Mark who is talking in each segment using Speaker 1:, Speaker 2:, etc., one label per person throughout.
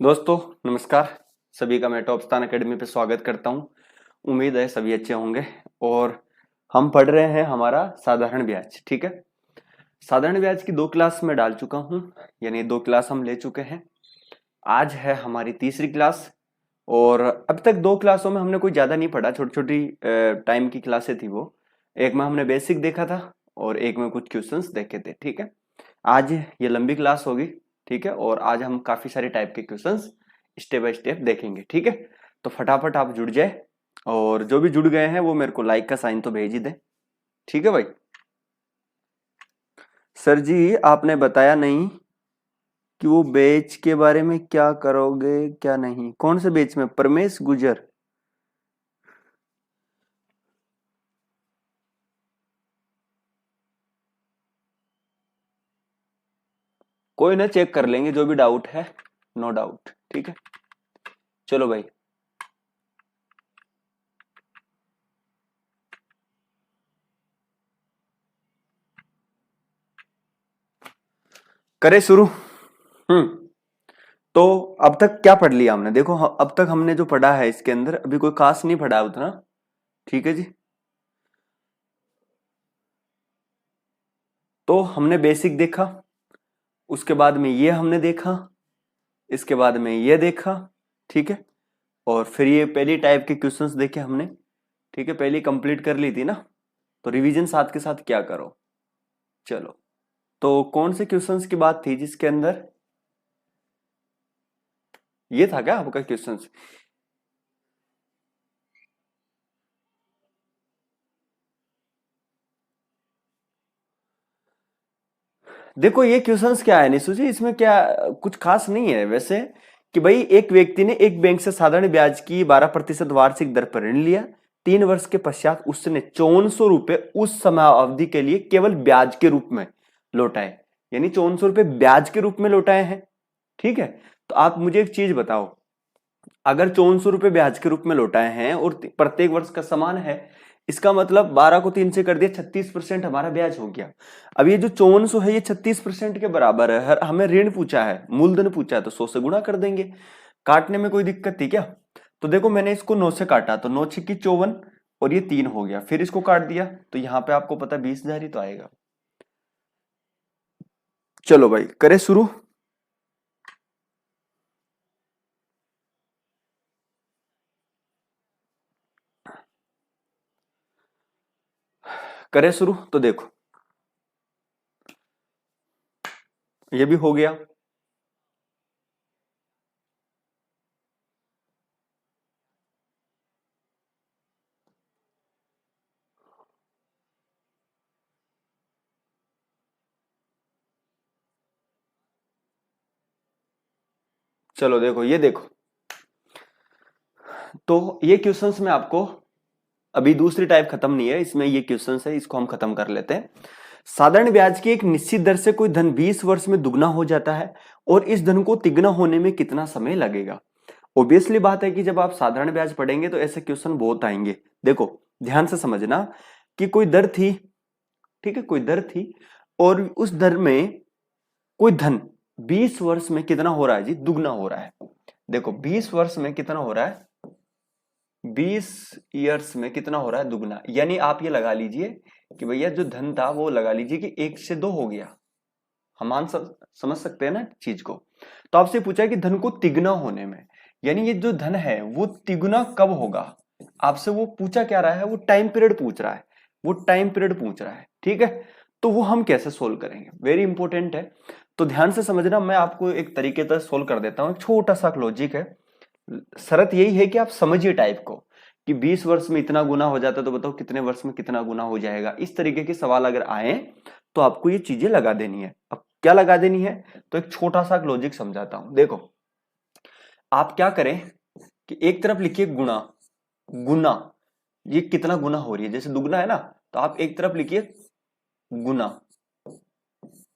Speaker 1: दोस्तों नमस्कार। सभी का मैं टॉपस्तान एकेडमी पे स्वागत करता हूं। उम्मीद है सभी अच्छे होंगे। और हम पढ़ रहे हैं हमारा साधारण ब्याज। ठीक है, साधारण ब्याज की 2 क्लास में डाल चुका हूं, यानी 2 क्लास हम ले चुके हैं। आज है हमारी तीसरी क्लास। और अब तक 2 क्लासों में हमने कोई ज्यादा नहीं पढ़ा, छोटी छोटी टाइम की क्लासें थी वो। एक में हमने बेसिक देखा था और एक में कुछ क्वेश्चंस देखे थे। ठीक है, आज ये लंबी क्लास होगी। ठीक है, और आज हम काफी सारे टाइप के क्वेश्चंस स्टेप बाय स्टेप देखेंगे। ठीक है, तो फटाफट आप जुड़ जाए, और जो भी जुड़ गए हैं वो मेरे को लाइक का साइन तो भेज ही दे। ठीक है भाई। सर जी आपने बताया नहीं कि वो बेच के बारे में क्या करोगे क्या नहीं। कौन से बेच में? परमेश गुजर। कोई ना, चेक कर लेंगे जो भी डाउट है, नो डाउट। ठीक है, चलो भाई। करे शुरू। तो अब तक क्या पढ़ लिया हमने? देखो अब तक हमने जो पढ़ा है इसके अंदर अभी कोई खास नहीं पढ़ा है उतना। ठीक है जी, तो हमने बेसिक देखा, उसके बाद में ये हमने देखा, इसके बाद में ये देखा। ठीक है, और फिर ये पहली टाइप के क्वेश्चंस देखे हमने। ठीक है, पहली कंप्लीट कर ली थी ना, तो रिवीजन साथ के साथ क्या करो। चलो, तो कौन से क्वेश्चंस की बात थी जिसके अंदर ये था क्या आपका क्वेश्चंस? देखो ये क्वेश्चंस क्या है निशु जी, इसमें क्या कुछ खास नहीं है वैसे। कि भाई एक व्यक्ति ने एक बैंक से साधारण ब्याज की 12% वार्षिक दर पर ऋण लिया। 3 वर्ष के पश्चात उसने 5400 रुपए उस समय अवधि के लिए केवल ब्याज के रूप में लौटाए, यानी 5400 रुपए ब्याज के रूप में लौटाए हैं। ठीक है, तो आप मुझे एक चीज बताओ, अगर 5400 रुपए ब्याज के रूप में लौटाए हैं और प्रत्येक वर्ष का समान है, इसका मतलब 12 को 3 से कर दिया, 36% हमारा ब्याज हो गया। अब ये जो 5400 है ये 36% के बराबर है। हमें ऋण पूछा है, मूलधन पूछा है, तो 100 से गुणा कर देंगे। काटने में कोई दिक्कत थी क्या? तो देखो मैंने इसको 9 से काटा तो 9 छक्की 54, और ये 3 हो गया। फिर इसको काट दिया तो यहाँ पे आपको पता 20,000 ही तो आएगा। चलो भाई करे शुरू। करे शुरू तो देखो ये भी हो गया। चलो देखो, ये देखो, तो ये क्वेश्चंस में आपको अभी दूसरी टाइप खत्म नहीं है, इसमें ये क्वेश्चंस है, इसको हम खत्म कर लेते हैं। साधारण ब्याज की एक निश्चित दर से कोई धन 20 वर्ष में दुगना हो जाता है और इस धन को तिगुना होने में कितना समय लगेगा। ऑब्वियसली बात है कि जब आप साधारण ब्याज पढ़ेंगे तो ऐसे क्वेश्चन बहुत आएंगे। देखो ध्यान से समझना कि कोई दर थी, ठीक है, कोई दर थी, और उस दर में कोई धन 20 वर्ष में कितना हो रहा है जी? दुगना हो रहा है। देखो 20 वर्ष में कितना हो रहा है? 20 ईयर्स में कितना हो रहा है? दुगना। यानी आप ये लगा लीजिए कि भैया जो धन था वो लगा लीजिए कि 1 से 2 हो गया। हम समझ सकते हैं ना चीज को। तो आपसे पूछा है कि धन को तिगुना होने में, यानी ये जो धन है वो तिगुना कब होगा। आपसे वो पूछा क्या रहा है? वो टाइम पीरियड पूछ रहा है, वो टाइम पीरियड पूछ रहा है। ठीक है, तो वो हम कैसे सोल्व करेंगे, वेरी इंपॉर्टेंट है। तो ध्यान से समझना, मैं आपको एक तरीके से सोल्व कर देता हूं। एक छोटा सा लॉजिक है, शर्त यही है कि आप समझिए टाइप को, कि 20 वर्ष में इतना गुना हो जाता है तो बताओ कितने वर्ष में कितना गुना हो जाएगा। इस तरीके के सवाल अगर आए तो आपको ये चीजें लगा देनी है। अब क्या लगा देनी है? तो एक छोटा सा लॉजिक समझाता हूं। देखो आप क्या करें कि एक तरफ लिखिए गुणा, गुना, ये कितना गुना हो रही है, जैसे दुगना है ना, तो आप एक तरफ लिखिए गुना।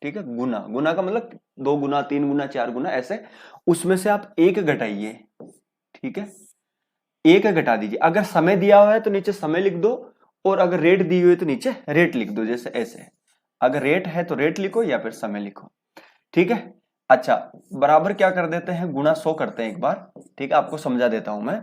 Speaker 1: ठीक है, गुना, गुना का मतलब 2 गुना, 3 गुना, 4 गुना, ऐसे। उसमें से आप एक घटाइए। ठीक है, एक घटा दीजिए। अगर समय दिया हुआ है तो नीचे समय लिख दो, और अगर रेट दी हुई है तो नीचे रेट लिख दो, जैसे ऐसे। अगर रेट है तो रेट लिखो या फिर समय लिखो। ठीक है, अच्छा, बराबर क्या कर देते हैं, गुना 100 करते हैं एक बार, ठीक है, आपको समझा देता हूं मैं।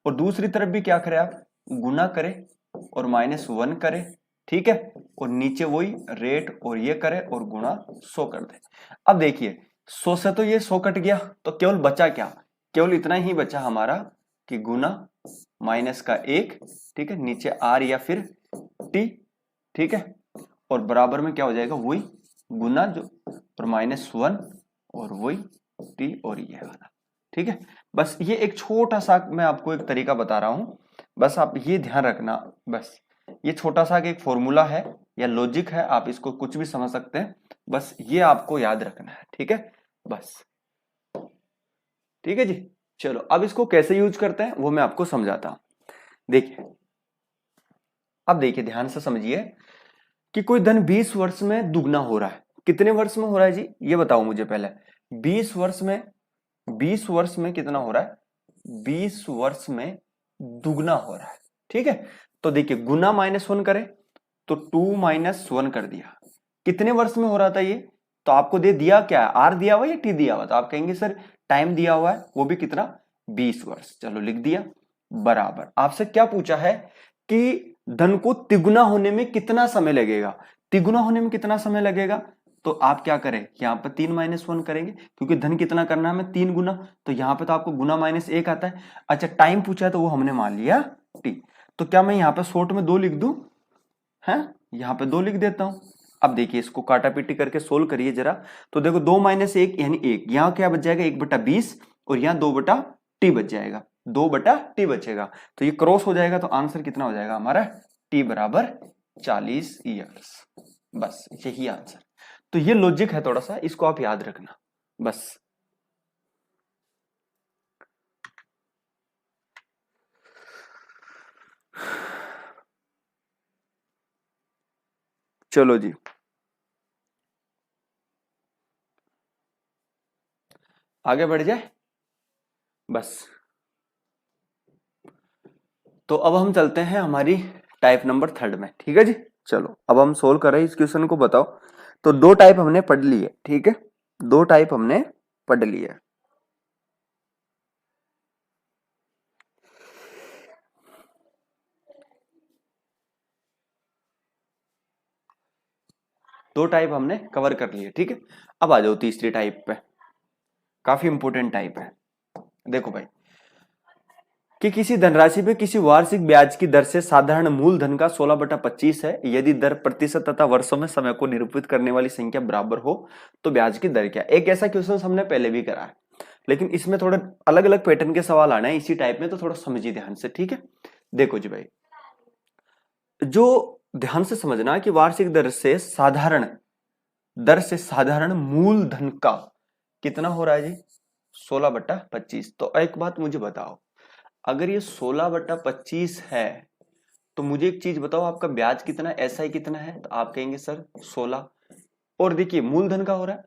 Speaker 1: और दूसरी तरफ भी क्या करें आप, गुना करें और -1 करें, ठीक है, और नीचे वही रेट और ये करें और गुणा 100 कर दे। अब देखिए 100 से तो ये 100 कट गया, तो केवल बचा क्या, केवल इतना ही बचा हमारा कि गुना -1, ठीक है, नीचे आर या फिर टी, ठीक है, और बराबर में क्या हो जाएगा, वही गुना जो और -1 और वही टी और ये वाला, ठीक है। बस ये एक छोटा सा मैं आपको एक तरीका बता रहा हूं, बस आप ये ध्यान रखना। बस ये छोटा सा एक फॉर्मूला है या लॉजिक है, आप इसको कुछ भी समझ सकते हैं, बस ये आपको याद रखना है, ठीक है, बस, ठीक है जी। चलो अब इसको कैसे यूज करते हैं वो मैं आपको समझाता हूं। देखिए, अब देखिए ध्यान से समझिए कि कोई धन 20 वर्ष में दुगना हो रहा है। कितने वर्ष में हो रहा है जी, ये बताओ मुझे पहले। 20 वर्ष में, 20 वर्ष में कितना हो रहा है, 20 वर्ष में दुगना हो रहा है, ठीक है। तो देखिए गुना -1 करें तो 2 - 1 कर दिया। कितने वर्ष में हो रहा था ये, तो आपको दे दिया क्या, आर दिया हुआ या टी दिया हुआ, तो आप कहेंगे सर टाइम दिया हुआ है, वो भी कितना, 20 वर्ष। चलो लिख दिया, बराबर आपसे क्या पूछा है कि धन को तिगुना होने में कितना समय लगेगा, तिगुना होने में कितना समय लगेगा, तो आप क्या करें, यहां पर 3 - 1 करेंगे, क्योंकि धन कितना करना है हमें, 3 गुना, तो यहां पे तो आपको गुना -1 आता है। अच्छा टाइम पूछा है तो वो हमने मान लिया टी, तो क्या मैं यहां पर शॉर्ट में 2 लिख दूं, है, यहां पे 2 लिख देता हूं। अब देखिए इसको काटा पीटी करके सोल्व करिए जरा, तो देखो 2 - 1 यानी 1, यहां क्या बच जाएगा 1/20 और यहां 2/t बच जाएगा, 2/t बचेगा, तो ये क्रॉस हो जाएगा, तो आंसर कितना हो जाएगा हमारा, t बराबर 40 ईयर्स। बस यही आंसर। तो ये लॉजिक है थोड़ा सा, इसको आप याद रखना बस। चलो जी, आगे बढ़ जाए बस। तो अब हम चलते हैं हमारी टाइप नंबर 3 में, ठीक है जी। चलो अब हम सोल्व कर रहे हैं इस क्वेश्चन को, बताओ। तो 2 टाइप हमने पढ़ ली है, ठीक है, 2 टाइप हमने पढ़ ली है। दो टाइप हमने कवर कर लिए, ठीक है। अब आ जाओ तीसरी टाइप पे, काफी इंपोर्टेंट टाइप है। देखो भाई, कि किसी धनराशि पे किसी वार्षिक ब्याज की दर से साधारण मूलधन का 16/25 है, यदि दर प्रतिशत तथा वर्षों में समय को निरूपित करने वाली संख्या बराबर हो तो ब्याज की दर क्या। एक ऐसा क्वेश्चन हमने पहले भी करा है, लेकिन इसमें थोड़े अलग अलग पैटर्न के सवाल आना है इसी टाइप में, तो थोड़ा समझिए ध्यान से, ठीक है। देखो जी भाई, जो ध्यान से समझना कि वार्षिक दर से साधारण मूलधन का कितना हो रहा है जी, 16/25। तो एक बात मुझे बताओ, अगर ये 16/25 है तो मुझे एक चीज बताओ, आपका ब्याज कितना, एसआई कितना है, तो आप कहेंगे सर 16, और देखिए मूलधन का हो रहा है,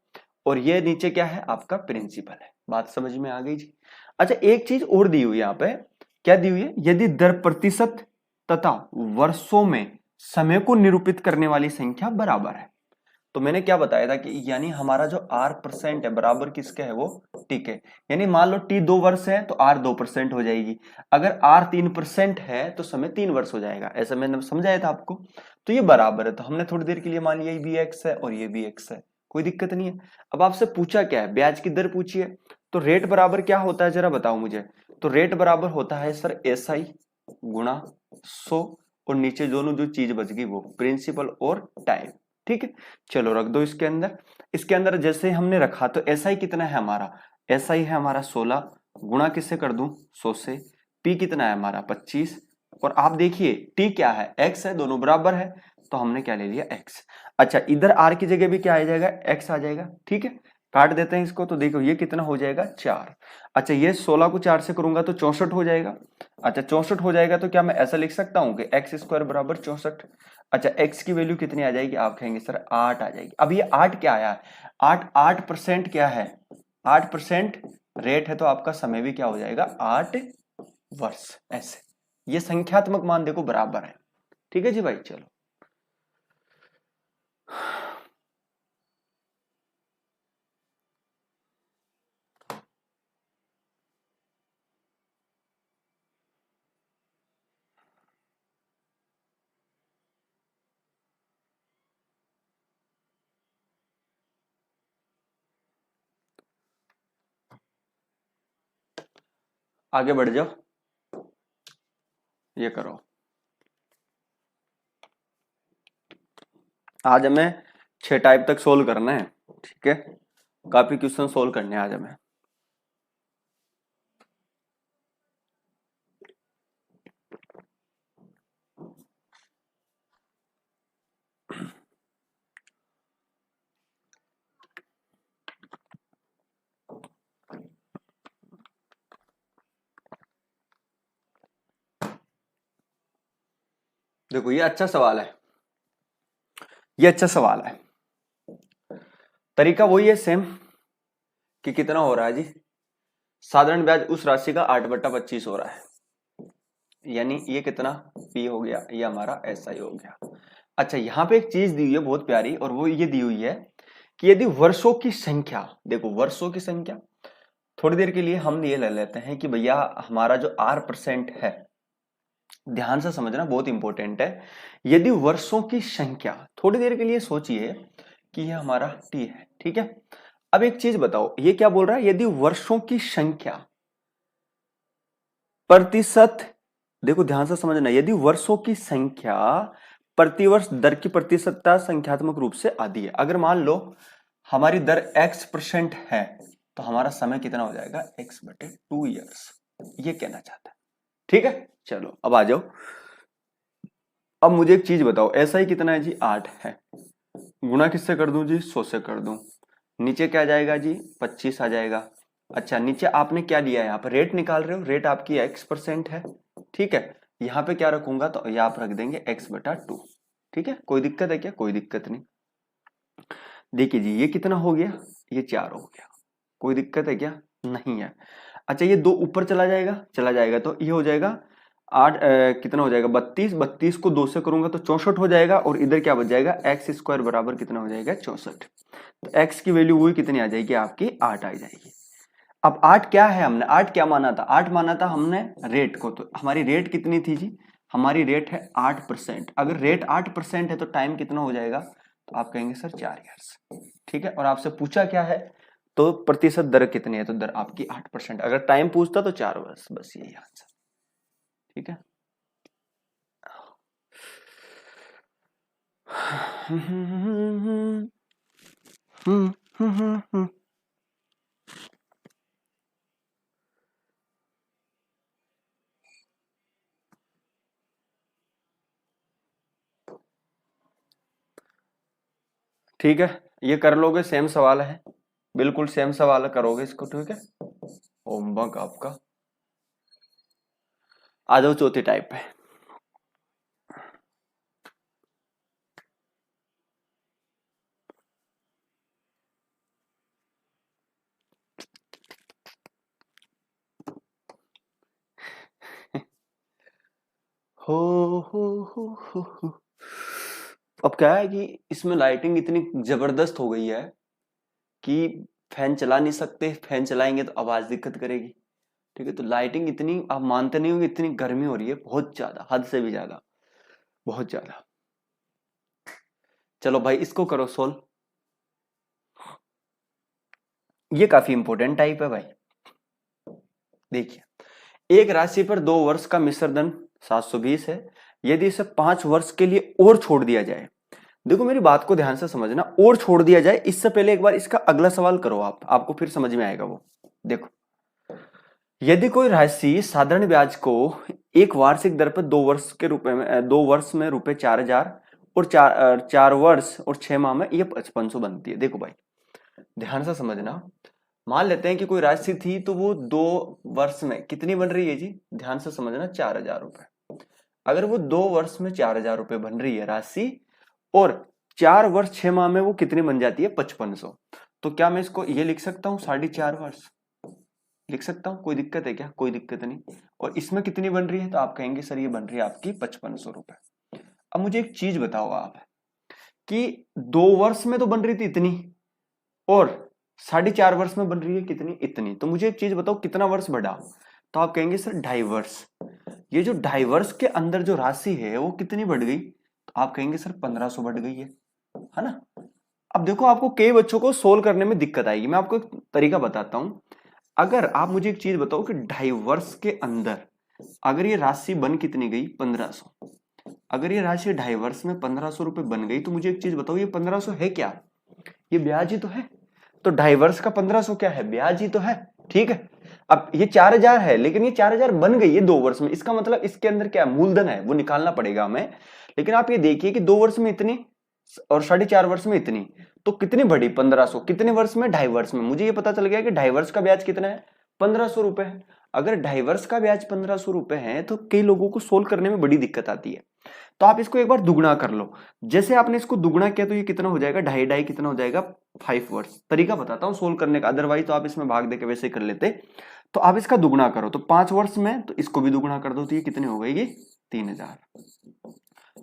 Speaker 1: और ये नीचे क्या है आपका प्रिंसिपल है। बात समझ में आ गई जी। अच्छा एक चीज और दी हुई है यहाँ पे, क्या दी हुई है, यदि दर प्रतिशत तथा वर्षों में समय को निरूपित करने वाली संख्या बराबर है। तो मैंने क्या बताया था कि यानी हमारा जो R% है बराबर किसके है, वो टी के, यानी मान लो टी 2 वर्ष है तो R 2% हो जाएगी, अगर R 3% है तो समय 3 वर्ष हो जाएगा, ऐसा मैंने समझाया था आपको। तो ये बराबर है, तो हमने थोड़ी देर के लिए मान लिया ये भी x है और ये भी x है, कोई दिक्कत नहीं है। अब आपसे पूछा क्या है, ब्याज की दर पूछी है, तो रेट बराबर क्या होता है जरा बताओ मुझे। तो रेट बराबर होता है सर SI गुणा 100, और नीचे दोनों जो चीज बच गई वो प्रिंसिपल और टाइम, ठीक है। चलो रख दो इसके अंदर, इसके अंदर जैसे हमने रखा तो SI कितना है हमारा, SI है हमारा 16, गुणा किससे कर दूं 100 से, P कितना है हमारा 25, और आप देखिए T क्या है, X है, दोनों बराबर है, तो हमने क्या ले लिया X। अच्छा इधर R की जगह भी क्या आ जाएगा, X आ जाएगा, ठीक है। काट देते हैं इसको, तो देखो ये कितना हो जाएगा 4। अच्छा ये 16 को 4 से करूंगा तो 64 हो जाएगा। अच्छा 64 हो जाएगा तो क्या मैं ऐसा लिख सकता हूं कि x² बराबर 64। अच्छा x की वैल्यू कितनी आ जाएगी, आप कहेंगे सर 8 आ जाएगी। अब ये 8 क्या आया, 8% क्या है, 8% रेट है, तो आपका समय भी क्या हो जाएगा 8 वर्ष। ऐसे ये संख्यात्मक मान देखो बराबर है, ठीक है जी भाई। चलो आगे बढ़ जाओ, ये करो। आज हमें 6 टाइप तक सोल्व करना है, ठीक है। काफी क्वेश्चन सोल्व करने हैं आज हमें। देखो ये अच्छा सवाल है, ये अच्छा सवाल है। तरीका वही है सेम कि कितना हो रहा है जी, साधारण ब्याज उस राशि का 8/25 हो रहा है, यानी ये कितना पी हो गया, ये हमारा SI हो गया। अच्छा यहाँ पे एक चीज दी हुई है बहुत प्यारी, और वो ये दी हुई है कि यदि वर्षों की संख्या, देखो वर्षों की संख्या, थोड़ी देर के लिए हम ये ले लेते हैं कि भैया हमारा जो R% है, ध्यान से समझना बहुत इंपॉर्टेंट है। यदि वर्षों की संख्या, थोड़ी देर के लिए सोचिए कि ये हमारा T है, ठीक है। अब एक चीज बताओ, ये क्या बोल रहा है, यदि वर्षों की संख्या प्रतिशत, देखो ध्यान से समझना, यदि वर्षों की संख्या प्रतिवर्ष दर की प्रतिशतता संख्यात्मक रूप से आधी है। अगर मान लो हमारी दर X% है, तो हमारा समय कितना हो जाएगा, X/2 ईयर्स, ये कहना चाहता है, ठीक है। चलो अब आ जाओ, अब मुझे एक चीज बताओ, ऐसा ही कितना है जी, 8 है, गुणा किससे कर दूं जी, 100 से कर दूं, नीचे क्या आ जाएगा जी, 25 आ जाएगा। अच्छा नीचे आपने क्या लिया है, यहाँ पर रेट निकाल रहे हो, रेट आपकी X% है, ठीक है। यहाँ पे क्या रखूंगा, तो ये आप रख देंगे X/2, ठीक है। कोई दिक्कत है क्या, कोई दिक्कत नहीं। देखिए जी ये कितना हो गया, ये 4 हो गया, कोई दिक्कत है क्या, नहीं है। अच्छा ये 2 ऊपर चला जाएगा, चला जाएगा, तो ये हो जाएगा 8, कितना हो जाएगा, 32, 32 को 2 से करूंगा तो 64 हो जाएगा, और इधर क्या बच जाएगा, X² बराबर कितना हो जाएगा, 64। तो X की वैल्यू वही कितनी आ जाएगी, आपकी 8 आ जाएगी। अब 8 क्या है, हमने 8 क्या माना था, 8 माना था हमने रेट को, तो हमारी रेट कितनी थी जी, हमारी रेट है 8%। अगर रेट 8% है तो टाइम कितना हो जाएगा, तो आप कहेंगे सर 4 ईयर्स, ठीक है। और आपसे पूछा क्या है, तो प्रतिशत दर कितनी है, तो दर आपकी 8%। अगर टाइम पूछता तो 4 वर्ष, बस यही आंसर, ठीक है। ठीक है, ये कर लोगे, सेम सवाल है, बिल्कुल सेम सवाल करोगे इसको, ठीक है। होमवर्क आपका, आ जाओ चौथी टाइप पे। हो। अब क्या है कि इसमें लाइटिंग इतनी जबरदस्त हो गई है कि फैन चला नहीं सकते, फैन चलाएंगे तो आवाज दिक्कत करेगी, ठीक है। तो लाइटिंग इतनी, आप मानते नहीं होंगे, इतनी गर्मी हो रही है, बहुत ज्यादा, हद से भी ज्यादा, बहुत ज्यादा। चलो भाई इसको करो सोल्व, ये काफी इंपॉर्टेंट टाइप है भाई। देखिए एक राशि पर 2 वर्ष का मिश्र धन 720 है, यदि इसे 5 वर्ष के लिए और छोड़ दिया जाए, देखो मेरी बात को ध्यान से समझना, और छोड़ दिया जाए, इससे पहले एक बार इसका अगला सवाल करो आप, आपको फिर समझ में आएगा वो। देखो यदि कोई राशि साधारण ब्याज को एक वार्षिक दर पर 2 वर्ष के रुपए में, 2 वर्ष में रुपए 4000 और 4 वर्ष और 6 माह में ये 5500 बनती है। देखो भाई ध्यान से समझना, मान लेते हैं कि कोई राशि थी, तो वो 2 वर्ष में कितनी बन रही है जी, ध्यान से समझना, 4000 रुपए। अगर वो 2 वर्ष में 4000 रुपए बन रही है राशि, और 4 वर्ष 6 माह में वो कितनी बन जाती है, 5500, तो क्या मैं इसको ये लिख सकता हूँ 4.5 वर्ष, लिख सकता हूँ, कोई दिक्कत है क्या, कोई दिक्कत नहीं। और इसमें कितनी बन रही है, तो आप कहेंगे सर ये बन रही है आपकी 5500 रुपए। अब मुझे एक चीज बताओ आप, कि 2 वर्ष में तो बन रही थी इतनी, और 4.5 वर्ष में बन रही है कितनी, इतनी, तो मुझे एक चीज बताओ कितना वर्ष बढ़ा, तो आप कहेंगे सर 2.5 वर्ष। ये जो 2.5 वर्ष के अंदर जो राशि है वो कितनी बढ़ गई, तो आप कहेंगे सर 1500 बढ़ गई है ना। अब देखो आपको कई बच्चों को सोल्व करने में दिक्कत आएगी, मैं आपको एक तरीका बताता हूं। अगर आप मुझे एक चीज बताओ कि 2.5 वर्ष के अंदर अगर ये राशि बन कितनी गई 1500, अगर ये राशि 2.5 वर्ष में 1500 रुपए बन गई तो मुझे एक चीज बताओ ये 1500 है क्या? ये ब्याज ही तो है। तो 2.5 वर्ष का 1500 क्या है? ब्याज ही तो है। ठीक है, अब ये 4000 है लेकिन ये 4000 बन गई है 2 वर्ष में, इसका मतलब इसके अंदर क्या मूलधन है वो निकालना पड़ेगा हमें। लेकिन आप ये देखिए कि 2 वर्ष में इतनी और 4.5 वर्ष में इतनी, तो कितनी बढ़ी 1500, कितने वर्ष में? 2.5 वर्ष में। मुझे ये पता चल गया कि 2.5 वर्ष का ब्याज कितना है? 1500 रुपए है। अगर 2.5 वर्ष का ब्याज 1500 रुपए है तो कई लोगों को सोल्व करने में बड़ी दिक्कत आती है। तो आप इसको एक बार दुगना कर लो। जैसे आपने इसको दुगना किया तो ये कितना हो जाएगा? 2.5 कितना हो जाएगा? 5 वर्ष। तरीका बताता हूं सोल्व करने का, अदरवाइज तो आप इसमें भाग देके वैसे कर लेते। तो आप इसका दुगना करो तो 5 वर्ष में, तो इसको भी दुगना कर दो तो ये कितने हो गई? 3000।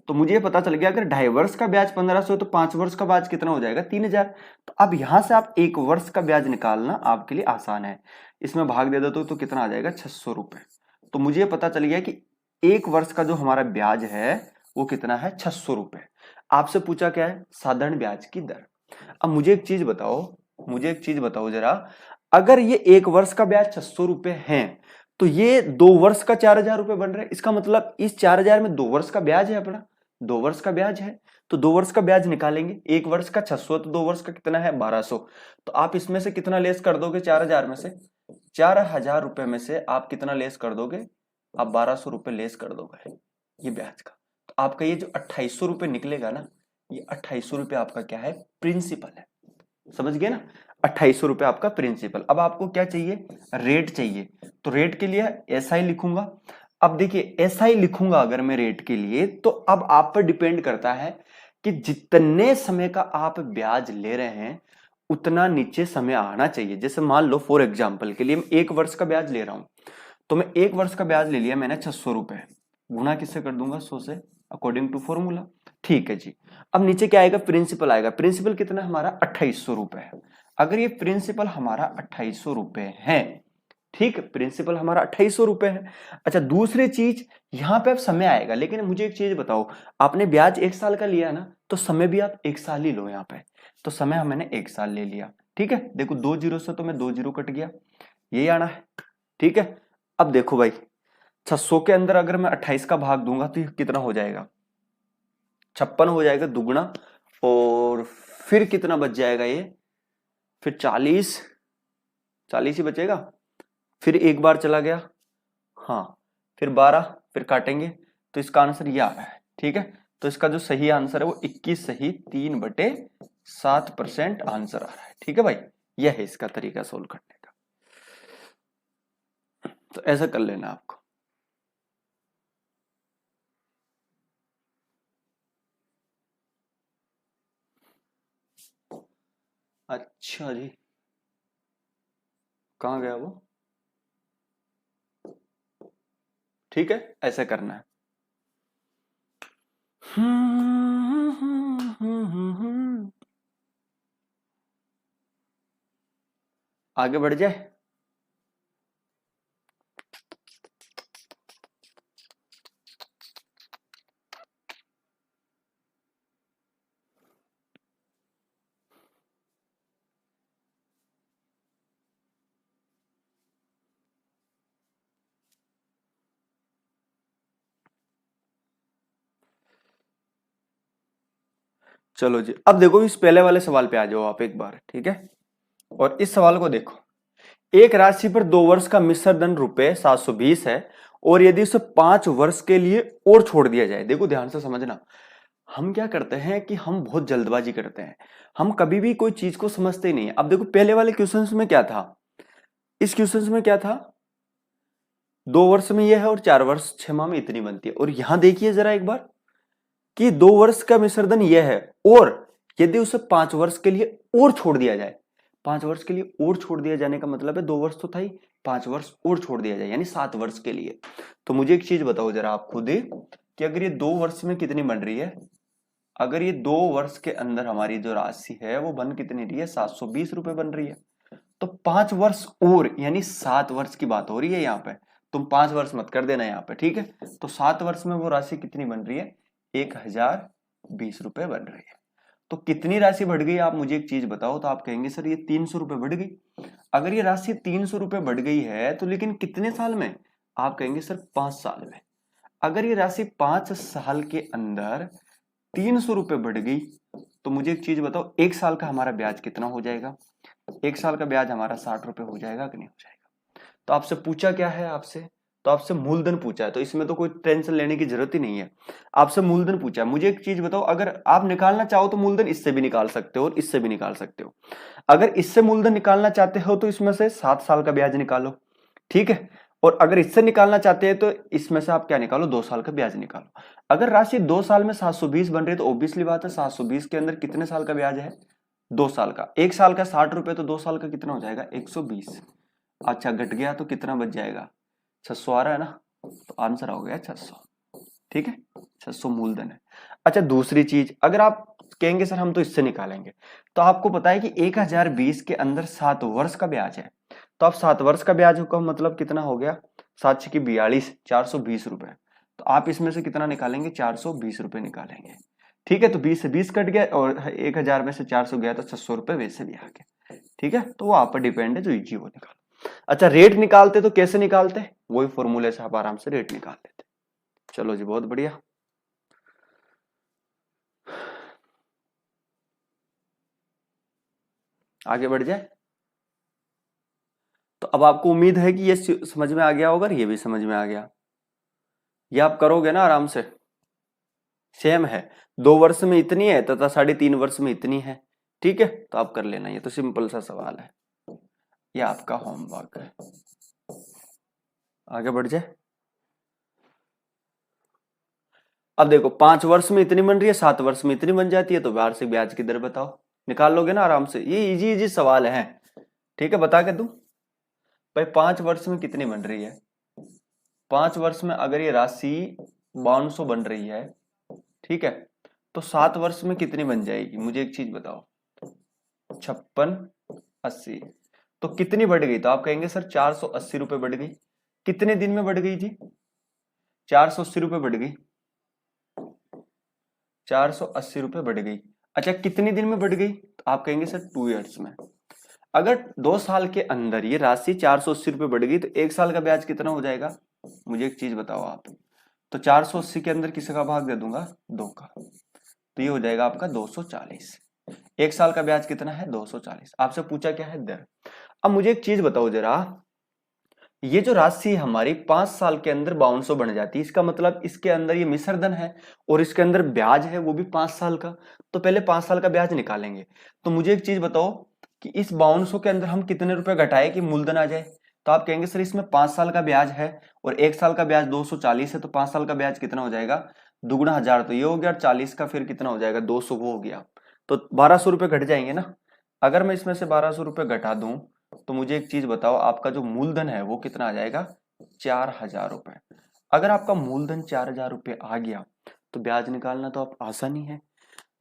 Speaker 1: तो मुझे पता चल गया अगर 2.5 वर्ष का ब्याज 1500 तो 5 वर्ष का ब्याज कितना हो जाएगा? 3000। तो अब यहां से आप 1 वर्ष का ब्याज निकालना आपके लिए आसान है। इसमें भाग दे दो तो कितना आ जाएगा? 600 रुपए। तो मुझे पता चल गया कि 1 वर्ष का जो हमारा ब्याज है वो कितना है? 600 रुपए। आपसे पूछा क्या है? साधारण ब्याज की दर। अब मुझे एक चीज बताओ जरा, अगर ये 1 वर्ष का ब्याज 600 रुपए है तो ये 2 वर्ष का 4000 रुपए बन रहे हैं। इसका मतलब इस 4000 में 2 वर्ष का ब्याज है अपना, 2 वर्ष का ब्याज है। तो 2 वर्ष का ब्याज निकालेंगे। 1 वर्ष का 600 तो 2 वर्ष का कितना है? 1200। तो आप इसमें से कितना लेस कर दोगे? 4000 में से, 4000 रुपए में से आप कितना लेस कर दोगे? आप 1200 रुपए लेस कर दोगे ये ब्याज का। तो आपका ये जो 2800 रुपए निकलेगा ना, ये 2800 रुपए आपका क्या है? प्रिंसिपल है। समझ गए ना? 2800 रुपए आपका प्रिंसिपल। अब आपको क्या चाहिए? रेट चाहिए। तो रेट के लिए एसआई लिखूंगा। अब देखिए एसआई लिखूंगा अगर मैं रेट के लिए, तो अब आप पर डिपेंड करता है कि जितने समय का आप ब्याज ले रहे हैं उतना नीचे समय आना चाहिए। जैसे मान लो फॉर एग्जाम्पल के लिए मैं 1 वर्ष का ब्याज ले रहा हूं, तो मैं 1 वर्ष का ब्याज ले लिया मैंने 600 रुपए, गुना किससे कर दूंगा? 100 से, अकॉर्डिंग टू फॉर्मूला। ठीक है जी। अब नीचे क्या आएगा? प्रिंसिपल आएगा। प्रिंसिपल कितना हमारा? 2800 रुपए है। अगर ये प्रिंसिपल हमारा 2800 रुपए है, ठीक है, प्रिंसिपल हमारा 2800 रुपए है। अच्छा दूसरी चीज, यहां पे अब समय आएगा, लेकिन मुझे एक चीज बताओ, आपने ब्याज 1 साल का लिया है ना, तो समय भी आप 1 साल ही लो यहाँ पे। तो समय मैंने 1 साल ले लिया। ठीक है, देखो 2 जीरो से तो मैं 2 जीरो कट गया, यही आना है। ठीक है, अब देखो भाई 600 के अंदर अगर मैं 28 का भाग दूंगा तो ये कितना हो जाएगा? 56 हो जाएगा दुगना। और फिर कितना बच जाएगा? ये फिर 40 ही बचेगा। फिर एक बार चला गया, हाँ, फिर 12, फिर काटेंगे तो इसका आंसर ये आ रहा है। ठीक है, तो इसका जो सही आंसर है वो 21 सही 3/7% आंसर आ रहा है। ठीक है भाई, यह है इसका तरीका सोल्व करने का। तो ऐसा कर लेना आपको। अच्छा जी, कहाँ गया वो? ठीक है, ऐसा करना है। आगे बढ़ जाए। चलो जी, अब देखो इस पहले वाले सवाल पे आ जाओ आप एक बार। ठीक है, और इस सवाल को देखो, एक राशि पर 2 वर्ष का मिश्र धन रुपए 720 है और यदि उसे 5 वर्ष के लिए और छोड़ दिया जाए। देखो ध्यान से समझना, हम क्या करते हैं कि हम बहुत जल्दबाजी करते हैं, हम कभी भी कोई चीज को समझते ही नहीं है। अब देखो पहले वाले क्वेश्चंस में क्या था, इस क्वेश्चंस में क्या था? 2 वर्ष में यह है और 4 वर्ष 6 माह में इतनी बनती है। और यहां देखिए जरा एक बार कि 2 वर्ष का मिश्र धन यह है और यदि उसे 5 वर्ष के लिए और छोड़ दिया जाए। 5 वर्ष के लिए और छोड़ दिया जाने का मतलब है 2 वर्ष तो था ही, 5 वर्ष और छोड़ दिया जाए यानी 7 वर्ष के लिए। तो मुझे एक चीज बताओ जरा आप खुद ही कि अगर ये 2 वर्ष में कितनी बन रही है, अगर ये 2 वर्ष के अंदर हमारी जो राशि है वो बन कितनी रही है? 720 रुपए बन रही है। तो 5 वर्ष और यानी 7 वर्ष की बात हो रही है यहाँ पे, तुम 5 वर्ष मत कर देना यहाँ पे। ठीक है, तो 7 वर्ष में वो राशि कितनी बन रही है? 1020 रुपए बन रही है। तो कितनी राशि बढ़ गई आप मुझे एक चीज बताओ। तो आप कहेंगे सर ये 300 रुपए बढ़ गई। अगर ये राशि 300 रुपए बढ़ गई है तो लेकिन कितने साल में? आप कहेंगे सर 5 साल में। अगर ये राशि 5 साल के अंदर 300 रुपए बढ़ गई तो मुझे एक चीज बताओ, एक साल का हमारा ब्याज कितना हो जाएगा? एक साल का ब्याज हमारा 60 रुपए हो जाएगा कि नहीं हो जाएगा? तो आपसे पूछा क्या है आपसे? तो आपसे मूलधन पूछा है, तो इसमें तो कोई टेंशन लेने की जरूरत ही नहीं है। आपसे मूलधन पूछा है। मुझे एक चीज बताओ, अगर आप निकालना चाहो तो मूलधन इससे भी निकाल सकते हो और इससे भी निकाल सकते हो। अगर इससे मूलधन निकालना चाहते हो तो इसमें से 7 साल का ब्याज निकालो, ठीक है। और अगर इससे निकालना चाहते हैं तो इसमें से आप क्या निकालो? 2 साल का ब्याज निकालो। अगर राशि 2 साल में 720 बन रही है तो ऑब्वियसली बात है 720 के अंदर कितने साल का ब्याज है? 2 साल का। एक साल का 60 रुपए, तो 2 साल का कितना हो जाएगा? 120। अच्छा घट गया तो कितना बच जाएगा? 600 आ रहा है ना, तो आंसर हो गया 600। ठीक है, 600 मूलधन है। अच्छा दूसरी चीज, अगर आप कहेंगे सर हम तो इससे निकालेंगे, तो आपको पता है कि 1020 के अंदर 7 वर्ष का ब्याज है। तो आप 7 वर्ष का ब्याज का मतलब कितना हो गया? 7 की 42, 420 रुपए। तो आप इसमें से कितना निकालेंगे? 420 रुपए निकालेंगे। ठीक है, तो 20 से 20 कट गया और 1000 में से 400 गया तो 600 रुपए वैसे भी आ गए। ठीक है, तो वो आप पर डिपेंड है, जो इजी वो निकालो। अच्छा रेट निकालते तो कैसे निकालते? वही फॉर्मूले से आप आराम से रेट निकाल लेते। चलो जी बहुत बढ़िया। आगे बढ़ जाए। तो अब आपको उम्मीद है कि ये समझ में आ गया होगा, ये भी समझ में आ गया। ये आप करोगे ना आराम से। सेम है, 2 वर्ष में इतनी है तथा 3.5 वर्ष में इतनी है। ठीक है, तो आप कर लेना, ये तो सिंपल सा सवाल है, ये आपका होमवर्क है। आगे बढ़ जाए। अब देखो 5 वर्ष में इतनी बन रही है, 7 वर्ष में इतनी बन जाती है, तो वार्षिक ब्याज की दर बताओ। निकाल लोगे ना आराम से, ये इजी इजी सवाल है। ठीक है, बता के दूं भाई 5 वर्ष में कितनी बन रही है? 5 वर्ष में अगर ये राशि 5200 बन रही है, ठीक है, तो 7 वर्ष में कितनी बन जाएगी? मुझे एक चीज बताओ। 5680। तो कितनी बढ़ गई? तो आप कहेंगे सर 480 रुपए बढ़ गई। कितने दिन में बढ़ गई जी? 480 रुपए बढ़ गई। 480 रुपए बढ़ गई। अच्छा कितने दिन में बढ़ गई? तो आप कहेंगे सर 2 ईयर्स में। अगर 2 साल के अंदर ये राशि 480 रुपए बढ़ गई तो एक साल का ब्याज कितना हो जाएगा? मुझे एक चीज बताओ आप। तो 480 के अंदर किसी का भाग दे दूंगा? 2 का, तो ये हो जाएगा आपका 240। एक साल का ब्याज कितना है? 240। आपसे पूछा क्या है? दर। अब मुझे एक चीज बताओ जरा, ये जो राशि हमारी 5 साल के अंदर 5200 बन जाती है, इसका मतलब इसके अंदर ये मिश्र धन है और इसके अंदर ब्याज है वो भी 5 साल का। तो पहले 5 साल का ब्याज निकालेंगे। तो मुझे एक चीज बताओ कि इस 5200 के अंदर हम कितने रुपए घटाए कि मूलधन आ जाए? तो आप कहेंगे सर इसमें 5 साल का ब्याज है और एक साल का ब्याज 240 है, तो 5 साल का ब्याज कितना हो जाएगा? दुगुना 1000, तो ये हो गया। 40 का फिर कितना हो जाएगा? 200, वो हो गया। तो 1200 रुपए घट जाएंगे ना। अगर मैं इसमें से 1200 रुपए घटा दूं तो मुझे एक चीज बताओ, आपका जो मूलधन है वो कितना आ जाएगा? 4000 रुपए। अगर आपका मूलधन 4000 रुपए आ गया तो ब्याज निकालना तो आप आसान ही है।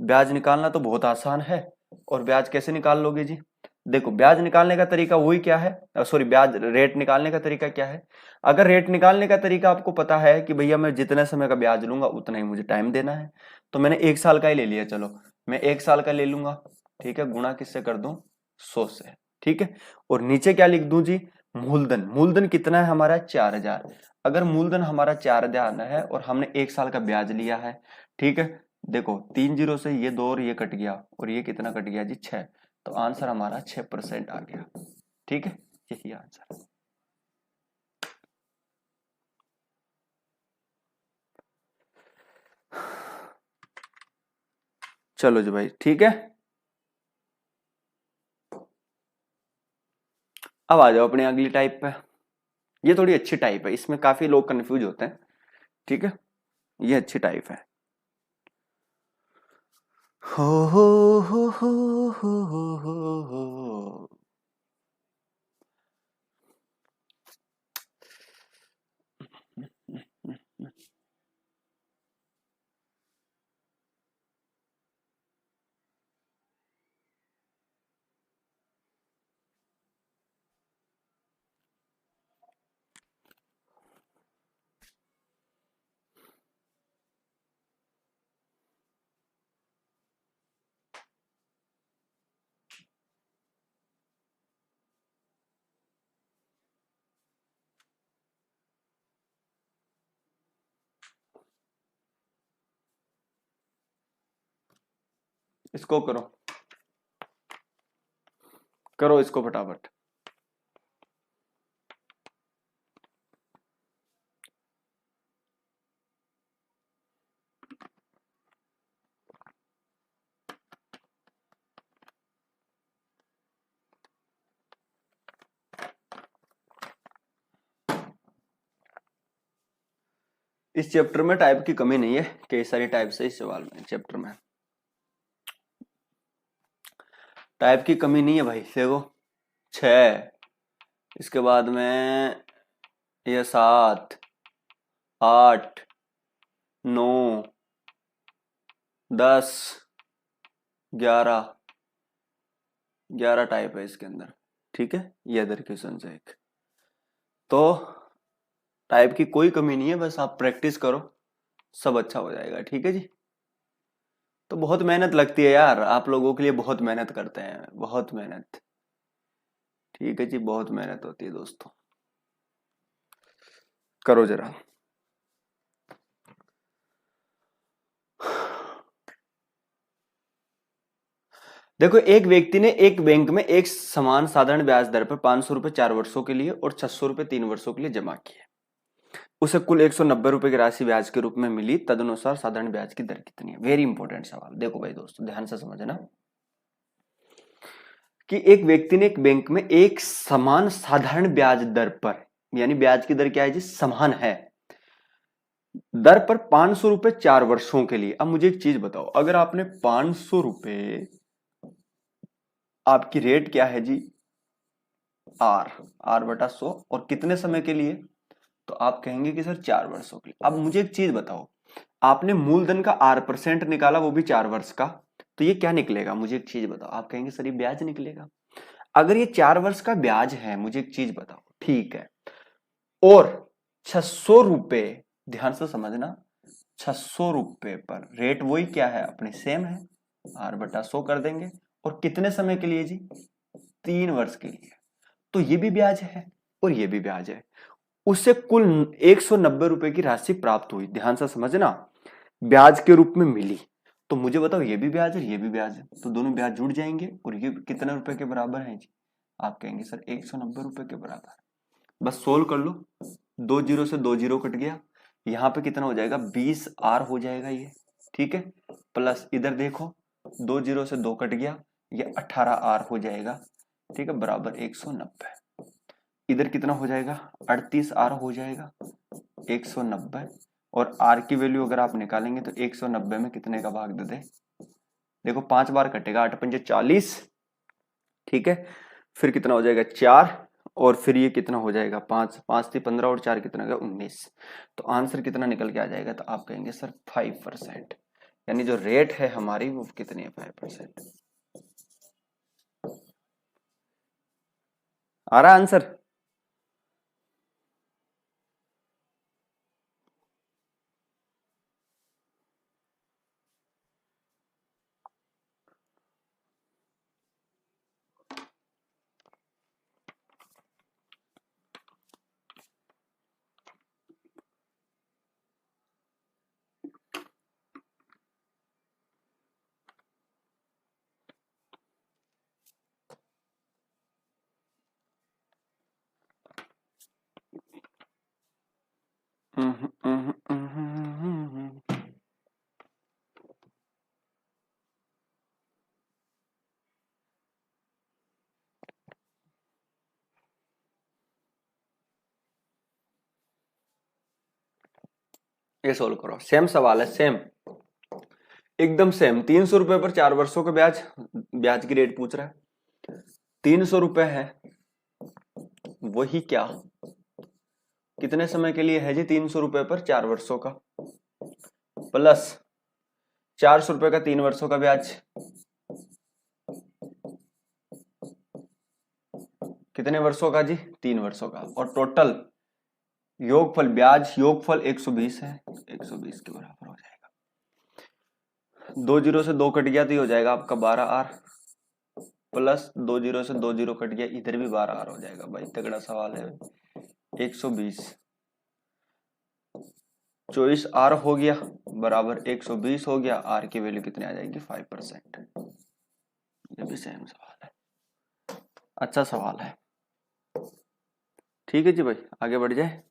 Speaker 1: ब्याज निकालना तो बहुत आसान है। और ब्याज कैसे निकाल लोगे जी? देखो ब्याज निकालने का तरीका वही क्या है, सॉरी ब्याज रेट निकालने का तरीका क्या है? अगर रेट निकालने का तरीका आपको पता है कि भैया मैं जितने समय का ब्याज लूंगा उतना ही मुझे टाइम देना है, तो मैंने एक साल का ही ले लिया। चलो मैं एक साल का ले लूंगा, ठीक है, गुणा किससे कर दूं? 100 से। ठीक है, और नीचे क्या लिख दूं जी? मूलधन। मूलधन कितना है हमारा? 4000। अगर मूलधन हमारा 4000 है और हमने एक साल का ब्याज लिया है, ठीक है, देखो 3 जीरो से ये 2 और ये कट गया और ये कितना कट गया जी? 6। तो आंसर हमारा 6% आ गया। ठीक है, यही आंसर। चलो जी भाई ठीक है, अब आ जाओ अपनी अगली टाइप पे। ये थोड़ी अच्छी टाइप है, इसमें काफी लोग कंफ्यूज होते हैं। ठीक है, ये अच्छी टाइप है। हो हो हो हो हो हो। इसको करो, करो इसको फटाफट। इस चैप्टर में टाइप की कमी नहीं है, कई सारी टाइप है इस सवाल में, चैप्टर में टाइप की कमी नहीं है भाई। देखो 6, इसके बाद में ये 7, 8, 9, 10, 11, 11 टाइप है इसके अंदर, ठीक है। ये अदर क्वेश्चन है एक, तो टाइप की कोई कमी नहीं है, बस आप प्रैक्टिस करो, सब अच्छा हो जाएगा, ठीक है जी। तो बहुत मेहनत लगती है यार, आप लोगों के लिए बहुत मेहनत करते हैं, बहुत मेहनत, ठीक है जी, बहुत मेहनत होती है दोस्तों, करो जरा। देखो एक व्यक्ति ने एक बैंक में एक समान साधारण ब्याज दर पर 500 रुपए 4 वर्षों के लिए और 600 रुपए 3 वर्षों के लिए जमा किए, उसे कुल 190 रुपए की राशि ब्याज के रूप में मिली, तदनुसार साधारण ब्याज की दर कितनी है। वेरी इंपॉर्टेंट सवाल, देखो भाई दोस्तों ध्यान से समझना कि एक व्यक्ति ने एक बैंक में एक समान साधारण ब्याज दर पर, यानी ब्याज की दर क्या है जी, समान है, दर पर 500 रुपए 4 वर्षों के लिए। अब मुझे एक चीज बताओ, अगर आपने 500 रुपए, आपकी रेट क्या है जी, आर बटा 100, और कितने समय के लिए, तो आप कहेंगे कि सर 4 वर्षों के लिए। अब मुझे एक चीज बताओ, आपने मूलधन का R% निकाला, वो भी 4 वर्ष का, तो ये क्या निकलेगा, मुझे एक चीज बताओ। आप कहेंगे सर ये ब्याज निकलेगा। अगर ये 4 वर्ष का ब्याज है, मुझे एक चीज बताओ, ठीक है, और 600 रुपए, ध्यान से समझना, 600 रुपए पर रेट वही क्या है अपनी, सेम है, R बटा 100 कर देंगे, और कितने समय के लिए जी, 3 वर्ष के लिए, तो ये भी ब्याज है और ये भी ब्याज है, उससे कुल 190 रुपए की राशि प्राप्त हुई, ध्यान से समझना, ब्याज के रूप में मिली। तो मुझे बताओ ये भी ब्याज है, ये भी ब्याज है, तो दोनों ब्याज जुड़ जाएंगे, और ये कितने रुपए के बराबर है जी, आप कहेंगे सर 190 रुपए के बराबर। बस सोल्व कर लो, 2 जीरो से 2 जीरो कट गया, यहाँ पे कितना हो जाएगा, 20R हो जाएगा ये, ठीक है, प्लस इधर देखो 2 जीरो से 2 कट गया, ये 18R हो जाएगा, ठीक है, बराबर 190। इधर कितना हो जाएगा, 38R हो जाएगा, 190, और R की वैल्यू अगर आप निकालेंगे तो 190 में कितने का भाग दे दे, देखो 5 बार कटेगा, 8 पंजे 40, ठीक है, फिर कितना हो जाएगा 4, और फिर ये कितना हो जाएगा 5, 5 थी 15 और 4 कितना गया 19, तो आंसर कितना निकल के आ जाएगा, तो आप कहेंगे सर 5%, यानी जो रेट है हमारी वो कितनी है, 5%। आ रहा आंसर, ये सोल्व करो, सेम सवाल है, सेम एकदम सेम, 300 रुपए पर 4 वर्षों का ब्याज, ब्याज की रेट पूछ रहा है, 300 रुपए है, वही क्या, कितने समय के लिए है जी, 300 रुपए पर 4 वर्षों का, प्लस 400 रुपए का 3 वर्षों का ब्याज, कितने वर्षों का जी, 3 वर्षों का, और टोटल योगफल, ब्याज योगफल 120 है, 120 के बराबर हो जाएगा, 2 जीरो से 2 कट गया तो ये हो जाएगा आपका 12R, प्लस 2 जीरो से 2 जीरो कट गया, इधर भी 12R हो जाएगा। भाई तगड़ा सवाल है, 120 24 आर हो गया बराबर 120 हो गया। आर की वैल्यू कितनी आ जाएगी 5%। ये भी सेम सवाल है, अच्छा सवाल है। ठीक है जी भाई, आगे बढ़ जाए।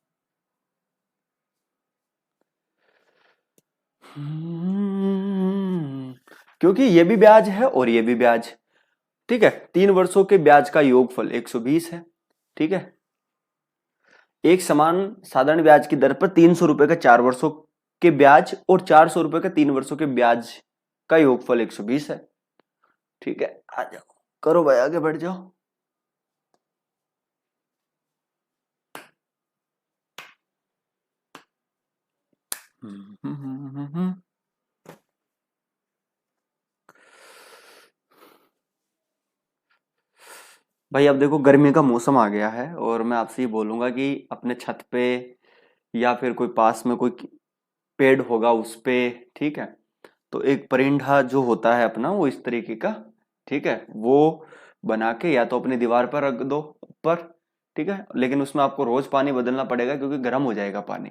Speaker 1: क्योंकि ये भी ब्याज है और ये भी ब्याज, ठीक है। 3 वर्षों के ब्याज का योगफल 120 है, ठीक है। एक समान साधारण ब्याज की दर पर 300 रुपए का 4 वर्षों के ब्याज और 400 रुपए का 3 वर्षों के ब्याज का योगफल 120 है, ठीक है। आ जाओ, करो भाई, आगे बढ़ जाओ। भाई अब देखो, गर्मी का मौसम आ गया है और मैं आपसे ये बोलूंगा कि अपने छत पे या फिर कोई पास में कोई पेड़ होगा उस पे, ठीक है, तो एक परिंदा जो होता है अपना, वो इस तरीके का, ठीक है, वो बना के या तो अपनी दीवार पर रख दो ऊपर, ठीक है, लेकिन उसमें आपको रोज पानी बदलना पड़ेगा क्योंकि गर्म हो जाएगा पानी।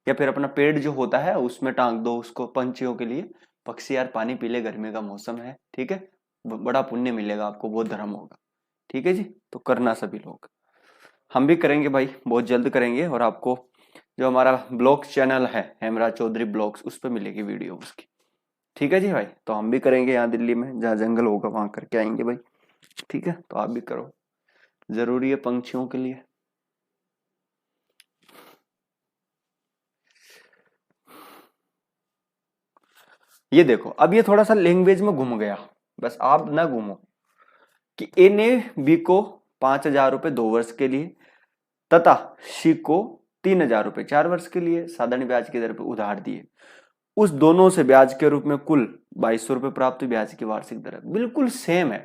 Speaker 1: या फिर अपना पेड़ जो होता है उसमें टांग दो उसको पंछियों के लिए, पक्षी यार पानी पी ले, गर्मी का मौसम है, ठीक है। बड़ा पुण्य मिलेगा आपको, बहुत धर्म होगा, ठीक है जी। तो करना सभी लोग, हम भी करेंगे भाई, बहुत जल्द करेंगे। और आपको जो हमारा ब्लॉग्स चैनल है हेमराज चौधरी ब्लॉग्स, उस पर मिलेगी वीडियो उसकी, ठीक है जी भाई। तो हम भी करेंगे यहाँ दिल्ली में, जहाँ जंगल होगा वहां करके आएंगे भाई, ठीक है। तो आप भी करो, जरूरी है पंछियों के लिए। ये देखो, अब ये थोड़ा सा लैंग्वेज में घूम गया, बस आप ना घूमो। कि ए ने बी को 5,000 रुपए 2 वर्ष के लिए तथा सी को 3,000 रुपए 4 वर्ष के लिए साधारण ब्याज की दर पर उधार दिए। उस दोनों से ब्याज के रूप में कुल 2,200 रुपए प्राप्त हुई। ब्याज की वार्षिक दर बिल्कुल सेम है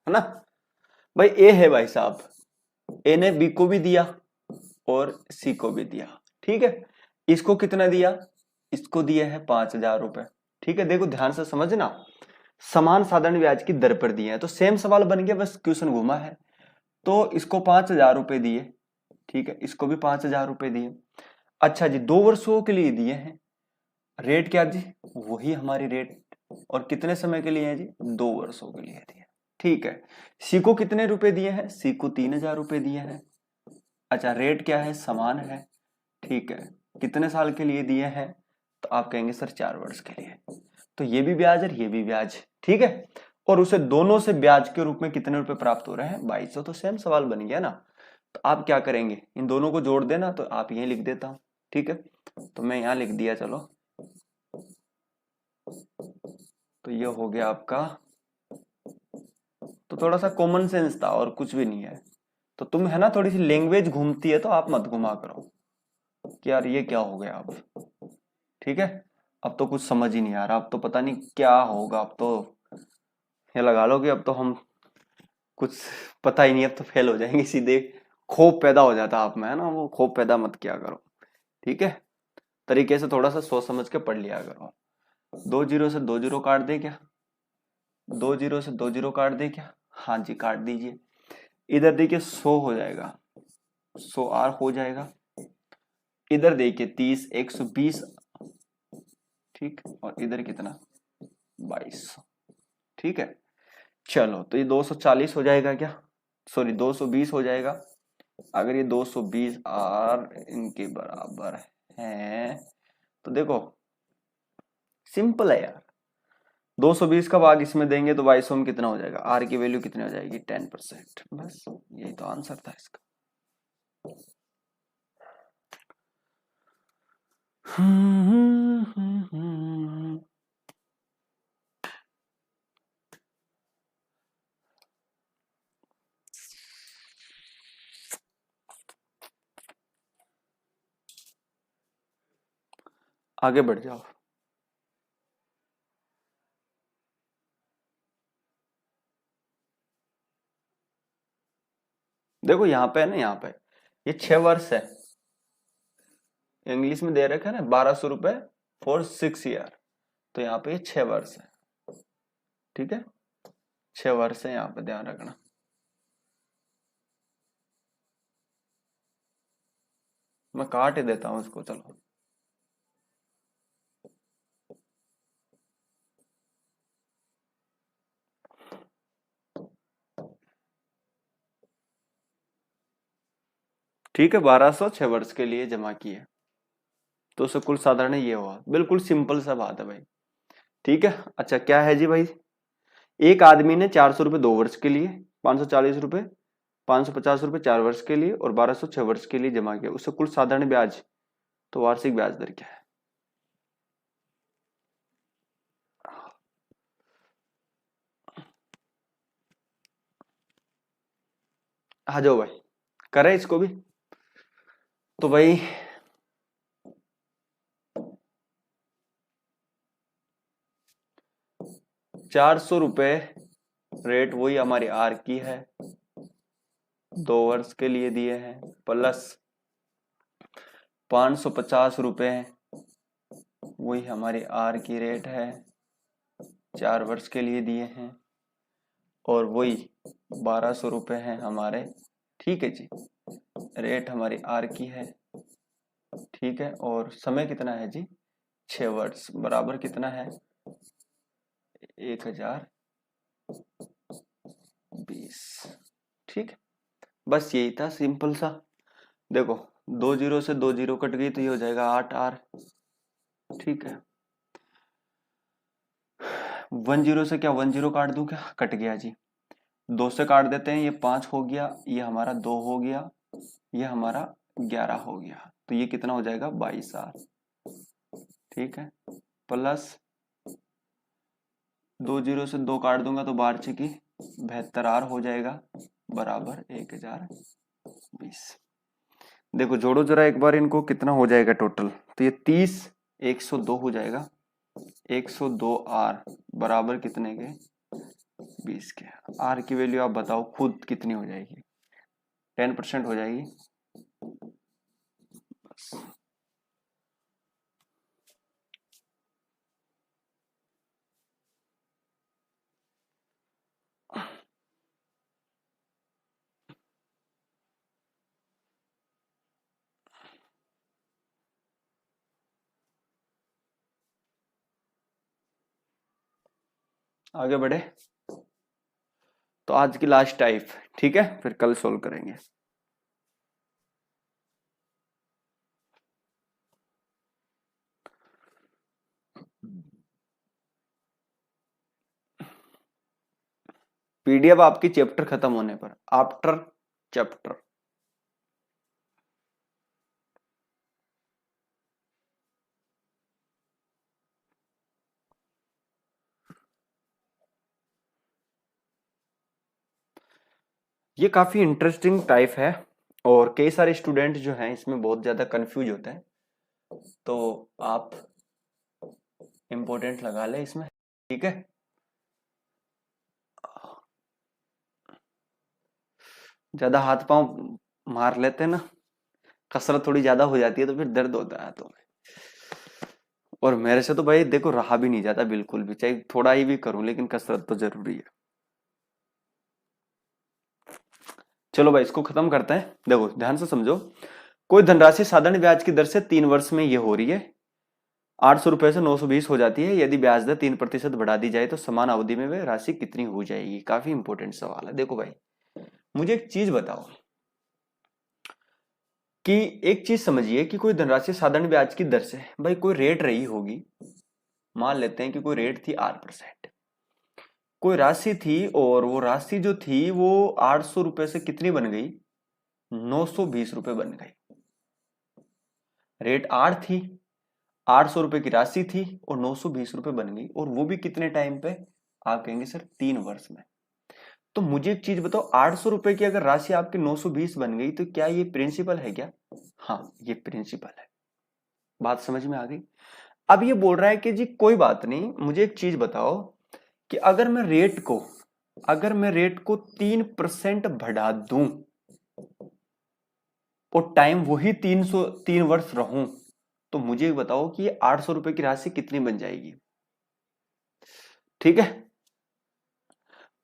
Speaker 1: ना। भाई ए है भाई साहब, ए ने बी को भी दिया और सी को भी दिया, ठीक है। इसको कितना दिया, इसको दिया है 5,000 रुपए, ठीक है। देखो ध्यान से समझना, समान साधारण ब्याज की दर पर दिए हैं तो सेम सवाल बन गया, बस क्वेश्चन घुमा है। तो इसको 5,000 रुपए दिए, ठीक है, इसको भी 5,000 रुपए दिए। अच्छा जी, 2 वर्षों के लिए दिए हैं। रेट क्या जी, वही हमारी रेट। और कितने समय के लिए है जी, 2 वर्षों के लिए दिए, ठीक है। सी को कितने रुपए दिए हैं, सी को 3,000 रुपए दिए हैं। अच्छा, रेट क्या है, समान है, ठीक है। कितने साल के लिए दिए हैं, तो आप कहेंगे सर 4 वर्ष के लिए। तो ये भी ब्याज और ये भी ब्याज, ठीक है। और उसे दोनों से ब्याज के रूप में कितने रुपए प्राप्त हो रहे हैं, 2,200। तो सेम सवाल बन गया ना। तो आप क्या करेंगे, इन दोनों को जोड़ देना। तो आप यही लिख देता हूं, ठीक है। तो मैं यहां लिख दिया, चलो। तो ये हो गया आपका। तो थोड़ा सा कॉमन सेंस था और कुछ भी नहीं है। तो तुम है ना, थोड़ी सी लैंग्वेज घूमती है तो आप मत घुमा करो कि यार ये क्या हो गया अब, ठीक है। अब तो कुछ समझ ही नहीं आ रहा, अब तो पता नहीं क्या होगा। अब तो ये लगा लो कि अब तो हम कुछ पता ही नहीं, अब तो फेल हो जाएंगे सीधे। खौफ पैदा हो जाता आप में, है ना, वो खौफ पैदा मत किया करो, ठीक है। तरीके से थोड़ा सा सोच समझ के पढ़ लिया करो। 2 जीरो से 2 जीरो काट दे क्या, 2 जीरो से 2 जीरो काट दे क्या, हाँ जी काट दीजिए। इधर देखिए 100 हो जाएगा, 100 आर हो जाएगा। इधर देखिए 30, 120, ठीक। और इधर कितना, 2200, ठीक है। चलो, तो ये 240 हो जाएगा क्या, सॉरी 220 हो जाएगा। अगर ये 220 आर इनके बराबर है तो देखो सिंपल है यार। 220 का भाग इसमें देंगे तो 2200 में कितना हो जाएगा, आर की वैल्यू कितनी हो जाएगी, 10%। बस यही तो आंसर था इसका। आगे बढ़ जाओ। देखो यहाँ पे है ना, यहाँ पे ये 6 वर्ष है, इंग्लिश में दे रखा है ना 1,200 रुपए फॉर 6 ईयर। तो यहाँ पे ये 6 वर्ष है, ठीक है। 6 वर्ष है, यहाँ पे ध्यान रखना। मैं काट ही देता हूँ इसको, चलो। ठीक है, 1200 6 वर्ष के लिए जमा किए, तो उससे कुल साधारण ये हुआ। बिल्कुल सिंपल सा बात है भाई। ठीक है, अच्छा क्या है जी भाई, एक आदमी ने 400 रुपये 2 वर्ष के लिए, 540 रुपये, 550 रुपये 4 वर्ष के लिए और 1200 6 वर्ष के लिए जमा किया, उससे कुल साधारण ब्याज, तो वार्षिक ब्याज दर क्या है? आ जाओ भाई, करें इसको भी। तो भाई 400 रुपये रेट वही हमारी आर की है, 2 वर्ष के लिए दिए हैं, प्लस 550 रुपये वही हमारी आर की रेट है, 4 वर्ष के लिए दिए हैं, और वही 1200 रुपये हैं हमारे। ठीक है जी, रेट हमारी आर की है। ठीक है, और समय कितना है जी, 6 वर्ष, बराबर कितना है, 1020। ठीक है, बस यही था सिंपल सा। देखो 2 जीरो से 2 जीरो कट गई तो ये हो जाएगा 8R। ठीक है, 1 जीरो से क्या 1 जीरो काट दूं क्या, कट गया जी। 2 से काट देते हैं, ये 5 हो गया, ये हमारा 2 हो गया, ये हमारा 11 हो गया, तो ये कितना हो जाएगा 22R। ठीक है, प्लस 2 जीरो से 2 काट दूंगा तो 12 की 72R हो जाएगा, बराबर 1020। देखो जोड़ो जरा एक बार इनको, कितना हो जाएगा टोटल, तो ये 30 102 हो जाएगा, 102R बराबर कितने के, 20 के। आर की वैल्यू आप बताओ खुद कितनी हो जाएगी, 10% हो जाएगी बस। आगे बढ़े, तो आज की लास्ट टाइप, ठीक है, फिर कल सोल्व करेंगे। पीडीएफ आपकी चैप्टर खत्म होने पर, आफ्टर चैप्टर। ये काफी इंटरेस्टिंग टाइप है और कई सारे स्टूडेंट जो हैं इसमें बहुत ज्यादा कंफ्यूज होते हैं, तो आप इंपॉर्टेंट लगा ले इसमें। ठीक है, ज्यादा हाथ पांव मार लेते हैं ना, कसरत थोड़ी ज्यादा हो जाती है तो फिर दर्द होता है हाथों में, और मेरे से तो भाई देखो रहा भी नहीं जाता बिल्कुल भी, चाहे थोड़ा ही भी करूं, लेकिन कसरत तो जरूरी है। चलो भाई इसको खत्म करते हैं। देखो ध्यान से समझो, कोई धनराशि साधारण ब्याज की दर से 3 वर्ष में ये हो रही है, 800 रुपए से 920 हो जाती है, यदि ब्याज दर 3% बढ़ा दी जाए तो समान अवधि में वह राशि कितनी हो जाएगी। काफी इंपॉर्टेंट सवाल है। देखो भाई मुझे एक चीज बताओ कि एक चीज समझिए कि कोई धनराशि साधारण ब्याज की दर से, भाई कोई रेट रही होगी, मान लेते हैं कि कोई रेट थी 8%, कोई राशि थी और वो राशि जो थी वो 800 रुपए से कितनी बन गई, 920 रुपए बन गई। रेट 8 थी, 800 रुपए की राशि थी और 920 रुपए बन गई, और वो भी कितने टाइम पे, आप कहेंगे सर 3 वर्ष में। तो मुझे एक चीज बताओ, 800 रुपए की अगर राशि आपकी 920 बन गई तो क्या ये प्रिंसिपल है क्या? हाँ ये प्रिंसिपल है। बात समझ में आ गई? अब ये बोल रहा है कि जी कोई बात नहीं, मुझे एक चीज बताओ कि अगर मैं रेट को 3% बढ़ा दूं और टाइम वही 3 वर्ष रहूं, तो मुझे बताओ कि ये 800 रुपए की राशि कितनी बन जाएगी। ठीक है,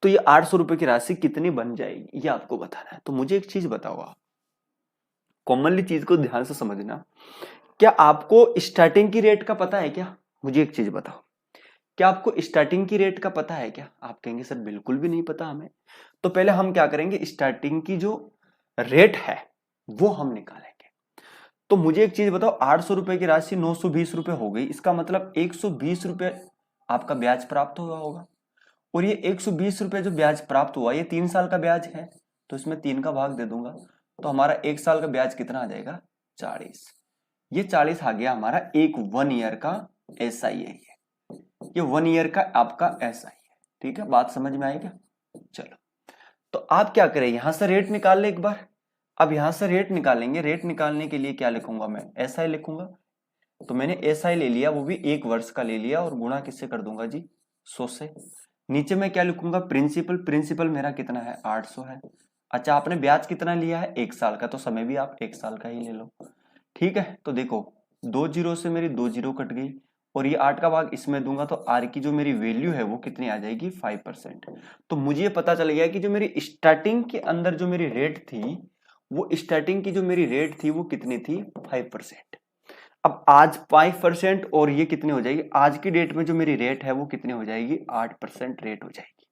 Speaker 1: तो ये 800 रुपए की राशि कितनी बन जाएगी ये आपको बताना है। तो मुझे एक चीज बताओ, आप कॉमनली चीज को ध्यान से समझना, क्या आपको स्टार्टिंग की रेट का पता है क्या? मुझे एक चीज बताओ, क्या आपको स्टार्टिंग की रेट का पता है क्या? आप कहेंगे सर बिल्कुल भी नहीं पता हमें। तो पहले हम क्या करेंगे, स्टार्टिंग की जो रेट है वो हम निकालेंगे। तो मुझे एक चीज बताओ, 800 रुपए की राशि 920 रुपए हो गई, इसका मतलब 120 रुपए आपका ब्याज प्राप्त हुआ होगा। और ये 120 रुपए जो ब्याज प्राप्त हुआ ये 3 साल का ब्याज है, तो इसमें 3 का भाग दे दूंगा, तो हमारा 1 साल का ब्याज कितना आ जाएगा? 40। ये 40 आ गया हमारा एक 1 ईयर का SI है। ये 1 ईयर का आपका SI है। ठीक है, बात समझ में आई क्या? चलो, तो आप क्या करें, यहां से रेट निकाल ले एक बार। अब यहां से रेट निकालेंगे, रेट निकालने के लिए क्या लिखूंगा मैं? SI लिखूंगा। तो मैंने SI ले लिया, वो भी 1 वर्ष का ले लिया, और गुणा किससे कर दूंगा जी? 100 से। नीचे मैं क्या लिखूंगा? प्रिंसिपल। प्रिंसिपल मेरा कितना है? 800 है। अच्छा, आपने ब्याज कितना लिया है? 1 साल का, तो समय भी आप 1 साल का ही ले लो। ठीक है, तो देखो 2 जीरो से मेरी 2 जीरो कट गई, और ये 8 का भाग इसमें दूंगा, तो आर की जो मेरी वैल्यू है वो कितनी आ जाएगी? 5%। तो मुझे ये पता चल गया कि जो मेरी स्टार्टिंग के अंदर जो मेरी रेट थी, वो स्टार्टिंग की जो मेरी रेट थी वो कितनी थी? 5%। अब आज 5% और ये कितनी हो जाएगी? आज की डेट में जो मेरी रेट है वो कितनी हो जाएगी? 8% रेट हो जाएगी।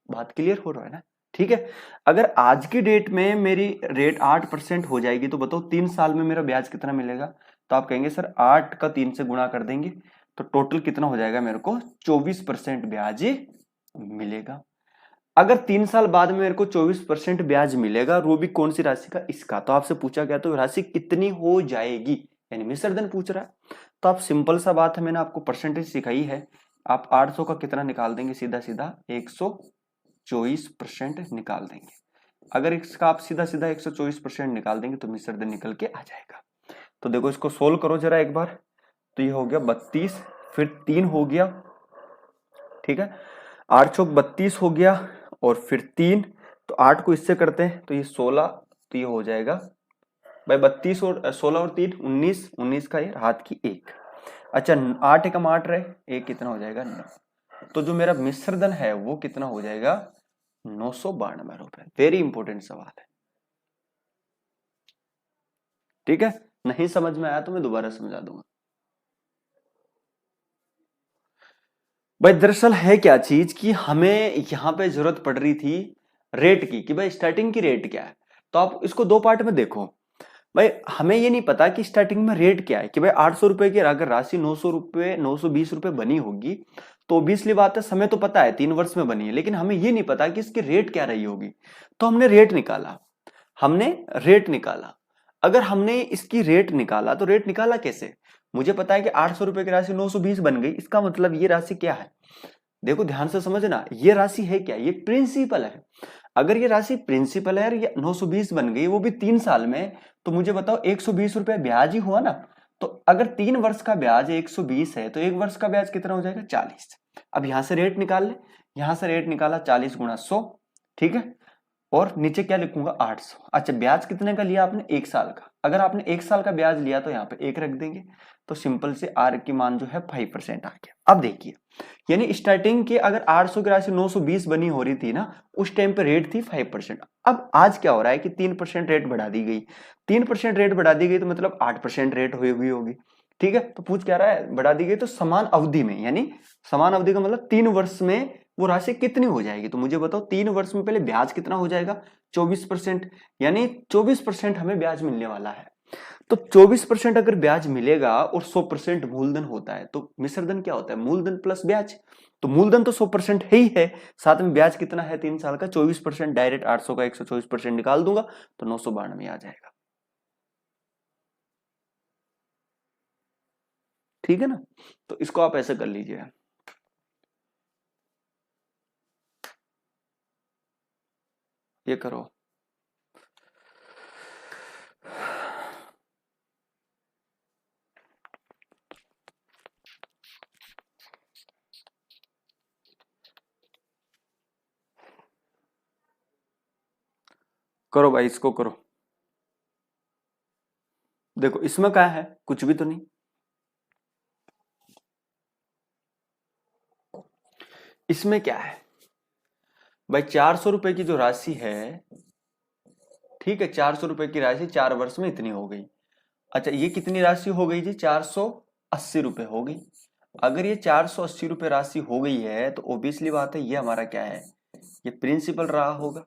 Speaker 1: बात क्लियर हो रहा है ना? ठीक है, अगर आज की डेट में मेरी रेट 8% हो जाएगी, तो बताओ 3 साल में मेरा ब्याज कितना मिलेगा? तो आप कहेंगे सर 8 का 3 से गुणा कर देंगे, तो टोटल कितना हो जाएगा? मेरे को 24% ब्याज मिलेगा। अगर 3 साल बाद में मेरे को 24% ब्याज मिलेगा, और वो भी कौन सी राशि का? इसका। तो आपसे पूछा गया तो राशि कितनी हो जाएगी, यानी मिश्रधन पूछ रहा है। तो आप सिंपल सा बात है, मैंने आपको परसेंटेज सिखाई है। आप 800 का कितना निकाल देंगे? सीधा सीधा 124% निकाल देंगे। अगर इसका आप सीधा सीधा 124% निकाल देंगे तो मिश्रधन निकल के आ जाएगा। तो देखो इसको सोल्व करो जरा एक बार। तो ये हो गया 32, फिर 3 हो गया, ठीक है, 8 चौक 32 हो गया, और फिर 3, तो 8 को इससे करते हैं तो ये 16, तो ये हो जाएगा भाई 32 और 16 और 3 19, 19 का ये हाथ की 1। अच्छा, 8 एकम 8 रहे, एक कितना हो जाएगा? 9। तो जो मेरा मिश्रधन है वो कितना हो जाएगा? 992 रुपए। वेरी इंपॉर्टेंट सवाल है। ठीक है, नहीं समझ में आया तो मैं दोबारा समझा दूंगा। भाई दरअसल है क्या चीज कि हमें यहां पे जरूरत पड़ रही थी रेट की, कि भाई स्टार्टिंग की रेट क्या है। तो आप इसको दो पार्ट में देखो। भाई हमें ये नहीं पता कि स्टार्टिंग में रेट क्या है, कि भाई 800 रुपए की अगर राशि 900 रुपए 920 रुपए बनी होगी, तो ऑब्वियसली बात है समय तो पता है 3 वर्ष में बनी है, लेकिन हमें ये नहीं पता कि इसकी रेट क्या रही होगी। तो हमने रेट निकाला, हमने रेट निकाला। अगर हमने इसकी रेट निकाला तो रेट निकाला कैसे? मुझे पता है कि 800 रुपए की राशि 920 बन गई, इसका मतलब ये राशि क्या है? देखो ध्यान से समझना, ये राशि है क्या? ये प्रिंसिपल है। अगर ये राशि प्रिंसिपल है और ये 920 बन गई, वो भी 3 साल में, तो मुझे बताओ 120 रुपए ब्याज ही हुआ ना। तो अगर 3 वर्ष का ब्याज 120 है, तो 1 वर्ष का ब्याज कितना हो जाएगा? 40। अब यहां से रेट निकाल ले, यहां से रेट निकाला 40 गुणा 100, ठीक है, और नीचे क्या लिखूंगा? 800। अच्छा, ब्याज कितने का लिया आपने? 1 साल का। अगर आपने 1 साल का ब्याज लिया तो यहाँ पे 1 रख देंगे, तो सिंपल से आर की मान जो है 5% आ गया। अब देखिए, यानी स्टार्टिंग के अगर 800 की राशि 920 बनी हो रही थी ना, उस टाइम पे रेट थी 5%। अब आज क्या हो रहा है कि 3% रेट बढ़ा दी गई। 3% रेट बढ़ा दी गई तो मतलब 8% रेट हुई हुई होगी। ठीक है, तो पूछ क्या रहा है? बढ़ा दी गई तो समान अवधि में, यानी समान अवधि का मतलब 3 वर्ष में वो राशि कितनी हो जाएगी? तो मुझे बताओ 3 वर्ष में पहले ब्याज कितना हो जाएगा? 24%, यानी 24% हमें ब्याज मिलने वाला है। तो 24% अगर ब्याज मिलेगा और 100% मूलधन होता है, तो मिश्रधन क्या होता है? मूलधन प्लस ब्याज। तो मूलधन तो 100% है ही है, साथ में ब्याज कितना है? 3 साल का 24%। डायरेक्ट 800 का 124% निकाल दूंगा तो 992 आ जाएगा। ठीक है ना? तो इसको आप ऐसे कर लीजिए, ये करो। करो भाई, इसको करो। देखो इसमें क्या है? कुछ भी तो नहीं। इसमें क्या है भाई? 400 रुपए की जो राशि है, ठीक है, 400 रुपए की राशि 4 वर्ष में इतनी हो गई। अच्छा, ये कितनी राशि हो गई जी? 480 रुपए हो गई। अगर ये 480 रुपए राशि हो गई है, तो ओबियसली बात है ये हमारा क्या है? ये प्रिंसिपल रहा होगा।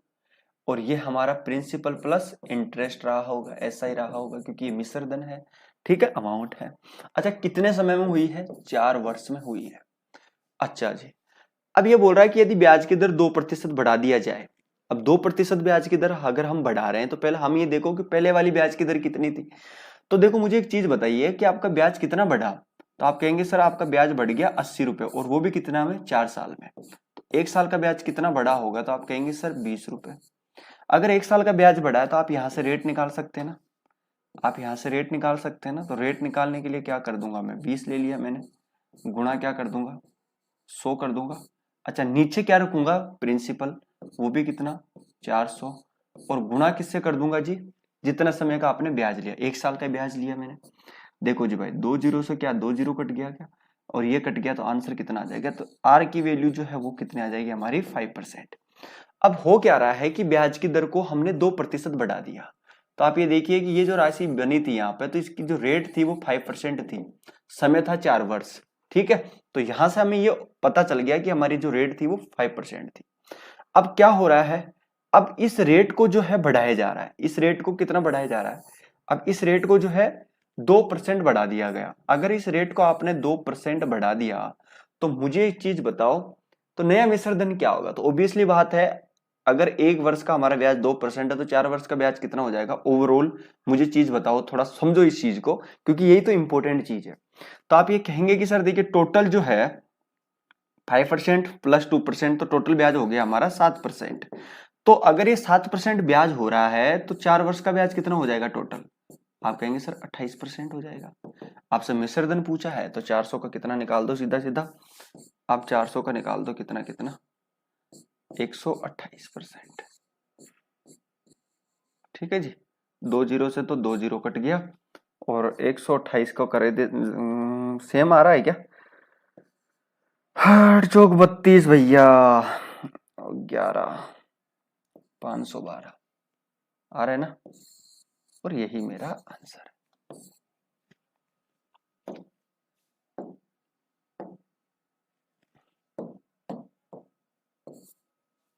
Speaker 1: और ये हमारा प्रिंसिपल प्लस इंटरेस्ट रहा होगा, ऐसा ही रहा होगा क्योंकि ये मिश्र धन है, ठीक है, अमाउंट है। अच्छा कितने समय में हुई है? 4 वर्ष में हुई है। अच्छा जी, अब ये बोल रहा है कि यदि ब्याज की दर 2% बढ़ा दिया जाए। अब 2% ब्याज की दर अगर हम बढ़ा रहे हैं तो पहले हम ये देखो कि पहले वाली ब्याज की दर कितनी थी। तो देखो मुझे एक चीज बताइए कि आपका ब्याज कितना बढ़ा। तो आप कहेंगे सर आपका ब्याज बढ़ गया 80 रुपए, और वो भी कितना में? 4 साल में। तो 1 साल का ब्याज कितना बढ़ा होगा? तो आप कहेंगे सर 20 रुपए। अगर 1 साल का ब्याज बढ़ा है तो आप यहाँ से रेट निकाल सकते हैं ना, आप यहाँ से रेट निकाल सकते हैं ना। तो रेट निकालने के लिए क्या कर दूंगा मैं, 20 ले लिया मैंने, गुणा क्या कर दूंगा, 100 कर दूंगा। अच्छा नीचे क्या रखूंगा? प्रिंसिपल, वो भी कितना? 400, और गुणा किससे कर दूंगा जी? जितना समय का आपने ब्याज लिया, 1 साल का ब्याज लिया मैंने। देखो जी भाई 2 जीरो से क्या 2 जीरो कट गया क्या, और ये कट गया, तो आंसर कितना आ जाएगा? तो आर की वैल्यू जो है वो कितनी आ जाएगी हमारी? 5%। अब हो क्या रहा है कि ब्याज की दर को हमने 2% बढ़ा दिया। तो आप ये देखिए कि ये जो राशि बनी थी यहाँ पे, तो इसकी जो रेट थी वो 5% थी, समय था 4 वर्ष, ठीक है। तो यहां से हमें ये पता चल गया कि हमारी जो रेट थी वो 5% थी। अब क्या हो रहा है, अब इस रेट को जो है बढ़ाया जा रहा है। इस रेट को कितना बढ़ाया जा रहा है? अब इस रेट को जो है 2% बढ़ा दिया गया। अगर इस रेट को आपने 2% बढ़ा दिया तो मुझे एक चीज बताओ, तो नया मिश्र धन क्या होगा? तो ऑब्वियसली बात है, अगर 1 वर्ष का हमारा ब्याज 2% है तो 4 वर्ष का ब्याज कितना हो जाएगा ओवरऑल? मुझे चीज बताओ, थोड़ा समझो इस चीज को, क्योंकि यही तो इंपॉर्टेंट चीज है। तो आप ये कहेंगे कि सर देखिए टोटल जो है 5% प्लस 2%, तो टोटल ब्याज हो गया हमारा 7%। तो अगर ये 7% ब्याज हो रहा है तो 4 वर्ष का ब्याज कितना हो जाएगा टोटल? आप कहेंगे सर 28% हो जाएगा। आपसे मिश्र धन पूछा है तो 400 का कितना निकाल दो, सीधा सीधा आप 400 का निकाल दो, कितना कितना 128%। ठीक है जी, 2 जीरो से तो 2 जीरो कट गया, और 128 को करे दे, सेम आ रहा है क्या? 8 चौक 32 भैया, 11 512 आ रहा है ना, और यही मेरा आंसर है।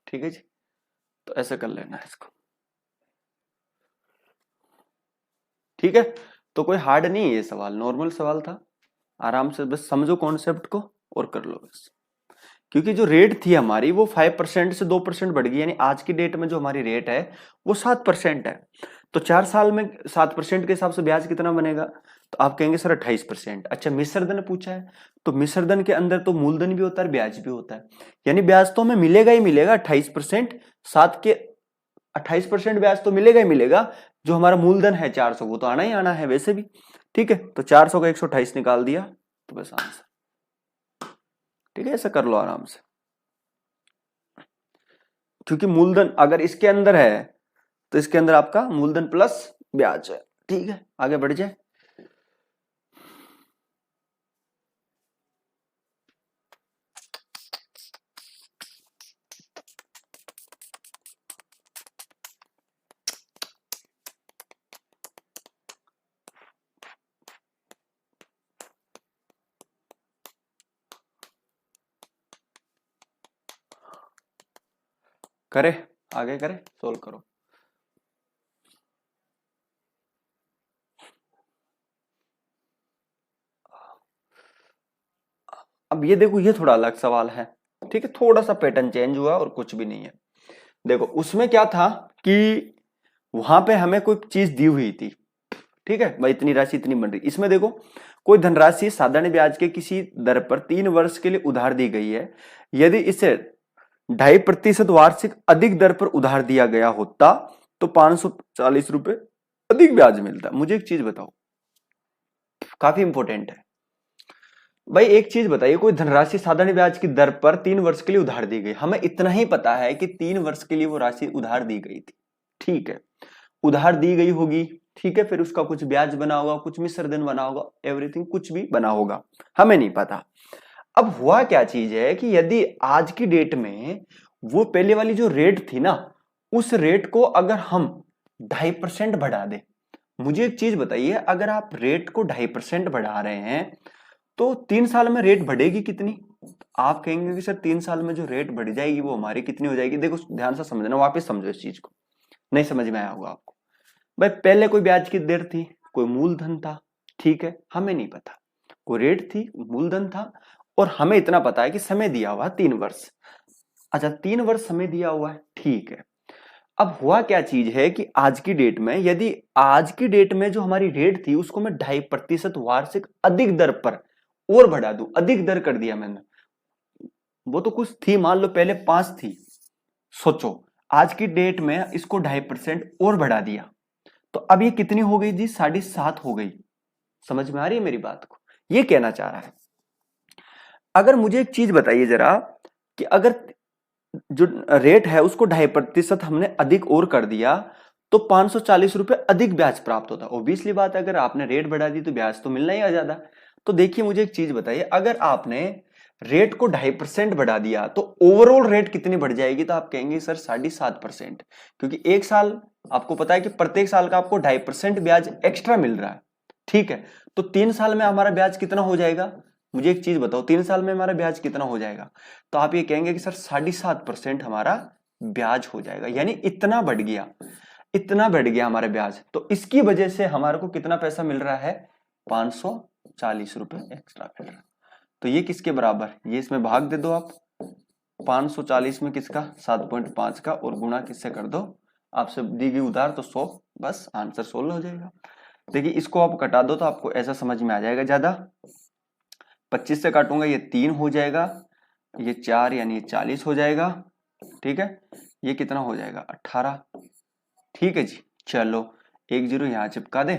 Speaker 1: ठीक है जी, तो ऐसे कर लेना है इसको, ठीक है। तो कोई हार्ड नहीं है ये सवाल, नॉर्मल सवाल था, आराम से बस समझो कॉन्सेप्ट को और कर लो बस। क्योंकि जो रेट थी हमारी वो 5% से 2% बढ़ गई, यानी आज की डेट में जो हमारी रेट है वो 7% है। तो 4 साल में 7% के हिसाब से ब्याज कितना बनेगा? तो आप कहेंगे सर 28%। अच्छा मिश्र धन पूछा है, तो मिश्र धन के अंदर तो मूलधन भी होता है, ब्याज भी होता है, यानी ब्याज तो हमें मिलेगा ही मिलेगा 28%। 7 के 28% ब्याज तो मिलेगा ही मिलेगा। जो हमारा मूलधन है 400 वो तो आना ही आना है वैसे भी, ठीक है। तो 400 का 128 निकाल दिया तो बस आंसर, ठीक है। ऐसा कर लो आराम से, क्योंकि मूलधन अगर इसके अंदर है तो इसके अंदर आपका मूलधन प्लस ब्याज है, ठीक है। आगे बढ़ जाए, करे आगे करे, सोल्व करो। अब ये देखो, ये थोड़ा अलग सवाल है, ठीक है, थोड़ा सा पैटर्न चेंज हुआ और कुछ भी नहीं है। देखो उसमें क्या था कि वहां पे हमें कोई चीज दी हुई थी, ठीक है भाई, इतनी राशि इतनी बन रही। इसमें देखो कोई धनराशि साधारण ब्याज के किसी दर पर 3 वर्ष के लिए उधार दी गई है। यदि इसे 2.5% वार्षिक अधिक दर पर उधार दिया गया होता तो 540 रुपए अधिक ब्याज मिलता। मुझे एक चीज बताओ, काफी इंपॉर्टेंट है भाई, एक चीज बताइए, कोई धनराशि साधारण ब्याज की दर पर 3 वर्ष के लिए उधार दी गई, हमें इतना ही पता है कि 3 वर्ष के लिए वो राशि उधार दी गई थी, ठीक है, उधार दी गई होगी, ठीक है। फिर उसका कुछ ब्याज बना होगा, कुछ मिश्र धन बना होगा, एवरीथिंग कुछ भी बना होगा, हमें नहीं पता। अब हुआ क्या चीज है कि यदि आज की डेट में वो पहले वाली जो रेट थी ना, उस रेट को अगर हम 2.5% बढ़ा दे, मुझे एक चीज बताइए, अगर आप रेट को 2.5% बढ़ा रहे हैं तो 3 साल में रेट बढ़ेगी कितनी? आप कहेंगे कि सर 3 साल में जो रेट बढ़ जाएगी वो हमारी कितनी हो जाएगी? देखो ध्यान से समझना, वापस समझो इस चीज को, नहीं समझ में आया होगा आपको। भाई पहले कोई ब्याज की दर थी, कोई मूलधन था, ठीक है, हमें नहीं पता, कोई रेट थी, मूलधन था, और हमें इतना पता है कि समय दिया हुआ 3 वर्ष। अच्छा 3 वर्ष समय दिया हुआ है, ठीक है। अब हुआ क्या चीज है कि आज की डेट में, यदि आज की डेट में जो हमारी रेट थी उसको मैं 2.5% वार्षिक अधिक दर पर और बढ़ा दूं, अधिक दर कर दिया मैंने, वो तो कुछ थी, मान लो पहले 5 थी, सोचो आज की डेट में इसको 2.5% और बढ़ा दिया, तो अब ये कितनी हो गई जी? 7.5 हो गई। समझ में आ रही है मेरी बात को? ये कहना चाह रहा है। अगर मुझे एक चीज बताइए जरा, कि अगर जो रेट है उसको 2.5% हमने अधिक और कर दिया तो 540 रुपए अधिक ब्याज प्राप्त होता है। ओब्वियसली बात है, अगर आपने रेट बढ़ा दी तो ब्याज तो मिलना ही आ ज्यादा। तो देखिए मुझे एक चीज बताइए, अगर आपने रेट को 2.5% बढ़ा दिया तो ओवरऑल रेट कितनी बढ़ जाएगी? तो आप कहेंगे सर 7.5%, क्योंकि एक साल आपको पता है कि प्रत्येक साल का आपको 2.5% ब्याज एक्स्ट्रा मिल रहा है, ठीक है। तो 3 साल में हमारा ब्याज कितना हो जाएगा? मुझे एक चीज बताओ, 3 साल में हमारा ब्याज कितना हो जाएगा? तो आप ये कहेंगे कि सर 7.5% हमारा ब्याज हो जाएगा, यानी इतना बढ़ गया, इतना बढ़ गया हमारा ब्याज। तो इसकी वजह से हमारे को कितना पैसा मिल रहा है? 540 रुपए एक्स्ट्रा मिल रहा है। तो ये किसके बराबर? ये इसमें भाग दे दो आप, 540 में किसका? 7.5 का, और गुणा किससे कर दो? आपसे दी गई उधार तो 100, बस आंसर 16 हो जाएगा। देखिए इसको आप कटा दो तो आपको ऐसा समझ में आ जाएगा ज्यादा। 25 से काटूंगा ये 3 हो जाएगा, ये 4 यानी ये 40 हो जाएगा, ठीक है। ये कितना हो जाएगा? 18, ठीक है जी। चलो 1 जीरो यहाँ चिपका दे,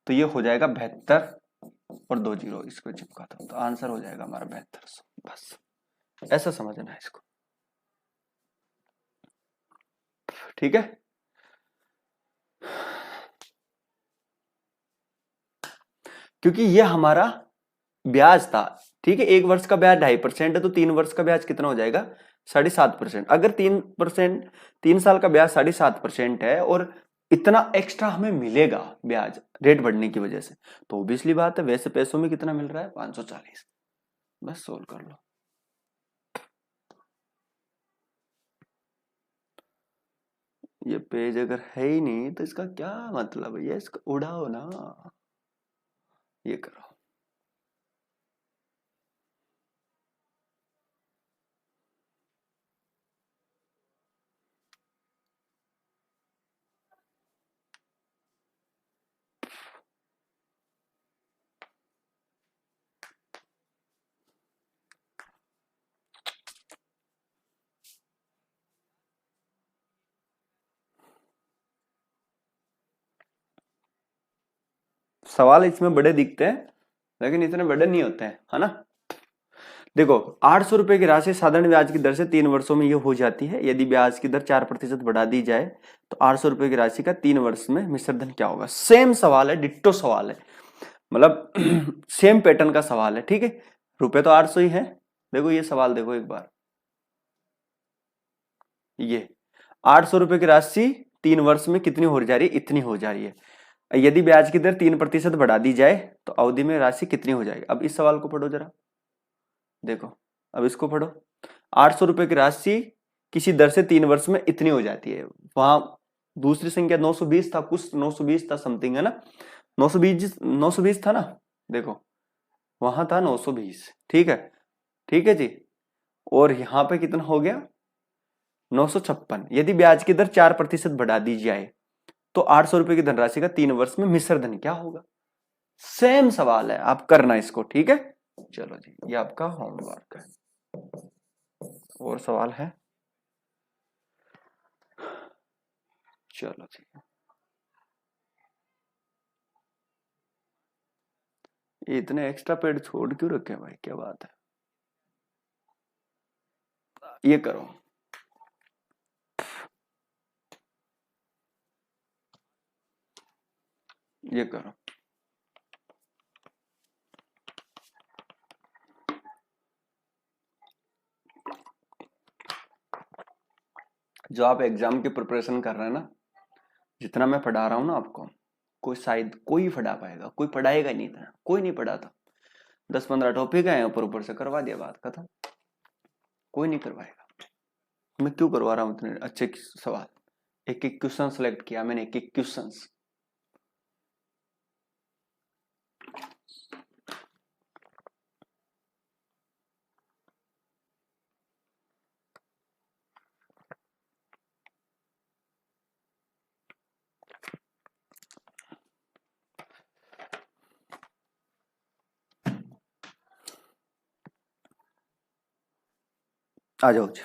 Speaker 1: तो ये हो जाएगा 72, और 2 जीरो इसको चिपका दो, तो आंसर हो जाएगा हमारा 7200। बस ऐसा समझना है इसको, ठीक है। क्योंकि ये हमारा ब्याज था, ठीक है। 1 वर्ष का ब्याज 2.5% है, तो 3 वर्ष का ब्याज कितना हो जाएगा? 7.5%। अगर 3%, 3 साल का ब्याज 7.5% है और इतना एक्स्ट्रा हमें मिलेगा ब्याज रेट बढ़ने की वजह से, तो ऑब्वियसली बात है वैसे पैसों में कितना मिल रहा है? 540। बस सोल्व कर लो। ये पेज अगर है ही नहीं तो इसका क्या मतलब है? ये इसको उड़ाओ ना, ये करो। सवाल इसमें बड़े दिखते हैं लेकिन इतने बड़े नहीं होते हैं, है ना। देखो 800 रुपए की राशि साधारण ब्याज की दर से 3 वर्षों में ये हो जाती है। यदि ब्याज की दर 4% बढ़ा दी जाए तो 800 रुपए की राशि का 3 वर्ष में मिश्र धन क्या होगा? सेम सवाल है, डिट्टो सवाल है, मतलब सेम पैटर्न का सवाल है, ठीक है। रुपए तो 800 ही है। देखो ये सवाल देखो एक बार, ये 800 रुपए की राशि 3 वर्ष में कितनी हो जा रही है? इतनी हो जा रही है। यदि ब्याज की दर 3% बढ़ा दी जाए तो अवधि में राशि कितनी हो जाएगी? अब इस सवाल को पढ़ो जरा, देखो अब इसको पढ़ो। 800 रुपए की राशि किसी दर से 3 वर्ष में इतनी हो जाती है। वहां दूसरी संख्या 920 था, कुछ 920 था समथिंग, है ना। 920 था ना, देखो वहां था 920, ठीक है, ठीक है जी। और यहां पे कितना हो गया? 956। यदि ब्याज की दर 4% बढ़ा दी जाए तो 800 रुपए की धनराशि का 3 वर्ष में मिश्र धन क्या होगा? सेम सवाल है, आप करना इसको, ठीक है। चलो जी ये आपका होमवर्क है। और सवाल है? चलो जी, ये इतने एक्स्ट्रा पेड छोड़ क्यों रखे भाई, क्या बात है? ये करो, ये करो। जो आप एग्जाम की प्रिपरेशन कर रहे हैं ना, जितना मैं पढ़ा रहा हूं ना आपको, कोई शायद कोई पढ़ा पाएगा, कोई पढ़ाएगा नहीं था, कोई नहीं पढ़ा था। 10-15 टॉपिक है, ऊपर ऊपर से करवा दिया, बात खत्म। कोई नहीं करवाएगा। मैं क्यों करवा रहा हूं इतने अच्छे सवाल? एक एक क्वेश्चन सेलेक्ट किया मैंने, एक एक क्वेश्चन। आ जाओ जी।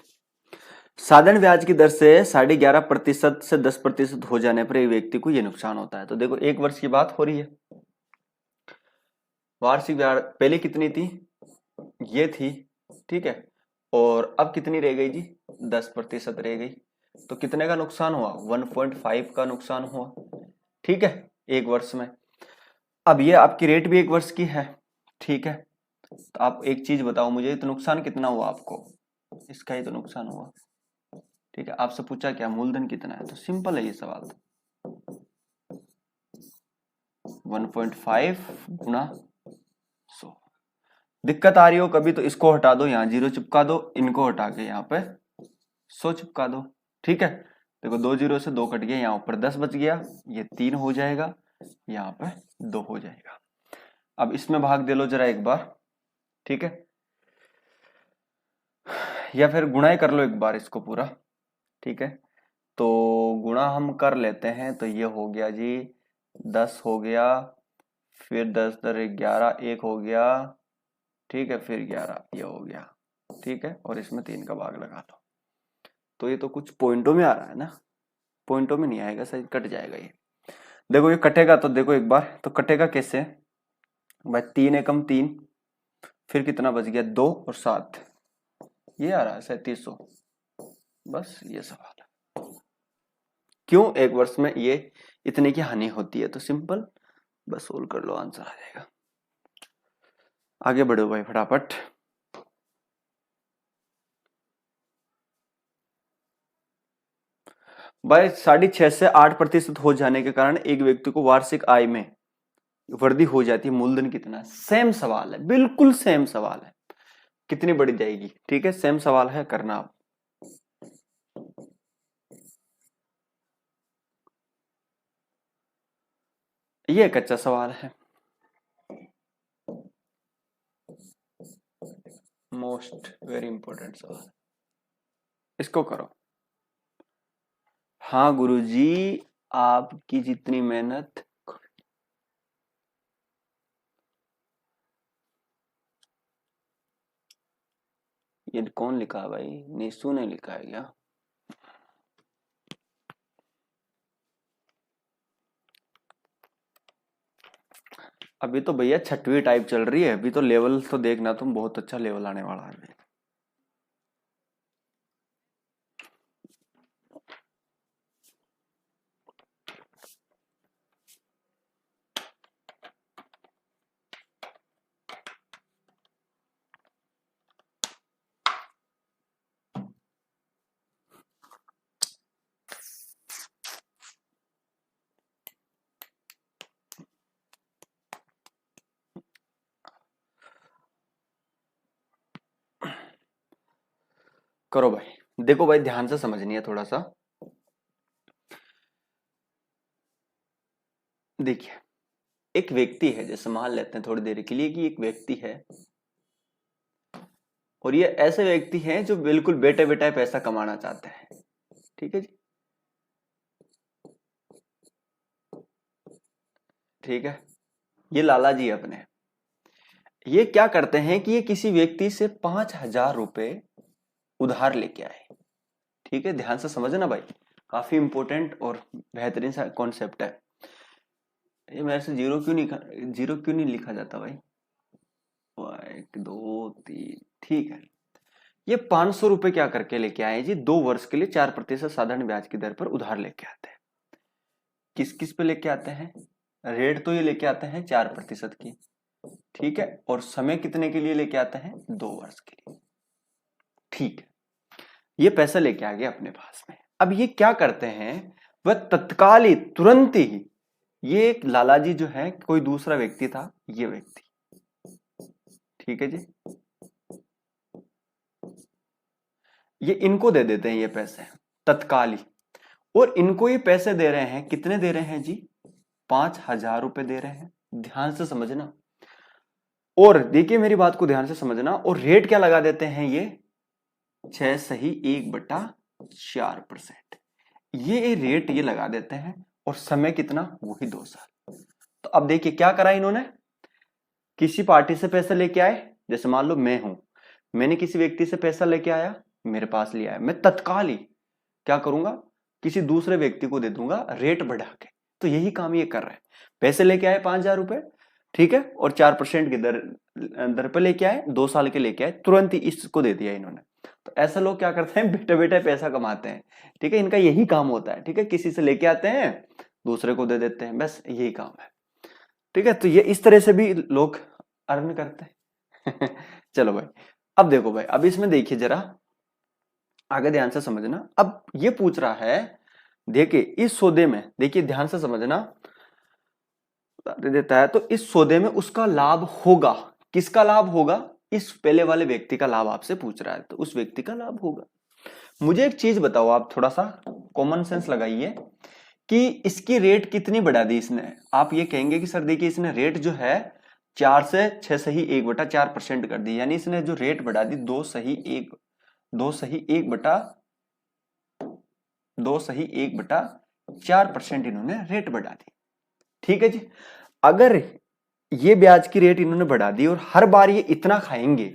Speaker 1: साधारण ब्याज की दर से 11.5% से 10% हो जाने पर एक व्यक्ति को यह नुकसान होता है। तो देखो 1 वर्ष की बात हो रही है। वार्षिक ब्याज पहले कितनी थी? ये थी, ठीक है। और अब कितनी रह गई जी? 10% रह गई। तो कितने का नुकसान हुआ? 1.5 का नुकसान हुआ, ठीक है, 1 वर्ष में। अब ये आपकी रेट भी 1 वर्ष की है, ठीक है। तो आप एक चीज बताओ मुझे, तो नुकसान कितना हुआ आपको? इसका ही तो नुकसान हुआ, ठीक है। आपसे पूछा क्या मूलधन कितना है, तो सिंपल है ये सवाल। 1.5 गुना 100। दिक्कत आ रही हो कभी तो इसको हटा दो, यहाँ 0 चिपका दो, इनको हटा के यहाँ पे 100 चिपका दो, ठीक है। देखो 2 0 से 2 कट गया, यहाँ ऊपर 10 बच गया, ये 3 हो जाएगा, यहाँ पे 2 हो जाएगा। अब इसमें भाग दे लो जरा एक बार, ठीक है, या फिर गुणा कर लो एक बार इसको पूरा, ठीक है। तो गुणा हम कर लेते हैं, तो ये हो गया जी 10 हो गया, फिर 10 दर 11, 1 हो गया, ठीक है, फिर 11 ये हो गया, ठीक है, और इसमें 3 का भाग लगा लो। तो ये तो कुछ पॉइंटों में आ रहा है ना, पॉइंटों में नहीं आएगा, सही कट जाएगा ये। देखो ये कटेगा, तो देखो एक बार तो कटेगा कैसे भाई? 3 एकम 3, फिर कितना बच गया? 2 और 7, ये आ रहा है 3700। बस ये सवाल है, क्यों 1 वर्ष में ये इतने की हानि होती है? तो सिंपल, बस सोल्व कर लो, आंसर आ जाएगा। आगे बढ़ो भाई फटाफट। भाई 6.5 से 8% हो जाने के कारण एक व्यक्ति को वार्षिक आय में वृद्धि हो जाती है। मूलधन कितना? सेम सवाल है, बिल्कुल सेम सवाल है। कितनी बढ़ जाएगी? ठीक है, सेम सवाल है, करना आप। ये कच्चा सवाल है, मोस्ट वेरी इंपॉर्टेंट सवाल, इसको करो। हाँ गुरुजी, आपकी जितनी मेहनत। ये कौन लिखा भाई? निशु ने लिखा है क्या? अभी तो भैया 6वीं टाइप चल रही है, अभी तो लेवल तो देखना तुम, बहुत अच्छा लेवल आने वाला है। करो भाई, देखो भाई ध्यान से समझनी है थोड़ा सा। देखिए, एक व्यक्ति है, जैसे मान लेते हैं थोड़ी देर के लिए कि एक व्यक्ति है, और ये ऐसे व्यक्ति हैं जो बिल्कुल बेटे बेटा पैसा कमाना चाहते हैं, ठीक है जी, ठीक है। ये लाला जी अपने, ये क्या करते हैं कि ये किसी व्यक्ति से 5,000 रुपए उधार लेके आए, ठीक है। ध्यान से समझना भाई, काफी इंपॉर्टेंट और बेहतरीन सा कॉन्सेप्ट है। ये मेरे से जीरो क्यों नहीं लिखा जाता भाई? 1 2 3, ठीक है। ये 500 रुपए क्या करके लेके आए जी? 2 वर्ष के लिए 4% साधारण ब्याज की दर पर उधार लेके आते हैं। किस किस पे लेके आते हैं? रेट तो ये लेके आते हैं 4% की, ठीक है, और समय कितने के लिए लेके आते हैं? 2 वर्ष के लिए, ठीक है। ये पैसा लेके आ गए अपने पास में। अब ये क्या करते हैं, वह तत्काल ही, तुरंत ही, ये एक लाला जी जो है, कोई दूसरा व्यक्ति था, ये व्यक्ति, ठीक है जी, ये इनको दे देते हैं ये पैसे तत्काल ही, और इनको ये पैसे दे रहे हैं, कितने दे रहे हैं जी, 5,000 रुपए दे रहे हैं। ध्यान से समझना, और देखिए मेरी बात को ध्यान से समझना, और रेट क्या लगा देते हैं ये 6.1/4%, ये रेट ये लगा देते हैं, और समय कितना, वही 2 साल। तो अब देखिए क्या करा इन्होंने, किसी पार्टी से पैसे लेके आए, जैसे मान लो मैं हूं, मैंने किसी व्यक्ति से पैसा लेके आया, मेरे पास लिया है, मैं तत्काल ही क्या करूंगा, किसी दूसरे व्यक्ति को दे दूंगा रेट बढ़ा के। तो यही काम ये कर रहे हैं, पैसे लेके आए 5,000 रुपए, ठीक है, और 4% की दर दर पे लेके आए, 2 साल के लेके आए, तुरंत ही इसको दे दिया इन्होंने। तो ऐसे लोग क्या करते हैं, बेटे बेटे पैसा कमाते हैं, ठीक है, इनका यही काम होता है, ठीक है, किसी से लेके आते हैं, दूसरे को दे देते हैं, बस यही काम है, ठीक है। तो ये इस तरह से भी लोग अर्न करते हैं। चलो भाई, अब देखो भाई, अब इसमें देखिए जरा, आगे ध्यान से समझना। अब ये पूछ रहा है, देखिए इस सौदे में, देखिए ध्यान से समझना, दे देता है, तो इस सौदे में उसका लाभ होगा, किसका लाभ होगा, इस पहले वाले व्यक्ति का लाभ आपसे पूछ रहा है, तो उस व्यक्ति का लाभ होगा। मुझे एक चीज बताओ, आप थोड़ा सा कॉमन सेंस लगाइए कि इसकी रेट कितनी बढ़ा दी इसने। आप ये कहेंगे कि सर देखिए इसने रेट जो है 4 से 6 सही 1/4% कर दी, यानी इसने जो रेट बढ़ा दी 2 सही 1/4% इन्होंने रेट बढ़ा दी, ठीक है जी। अगर ये ब्याज की रेट इन्होंने बढ़ा दी और हर बार ये इतना खाएंगे,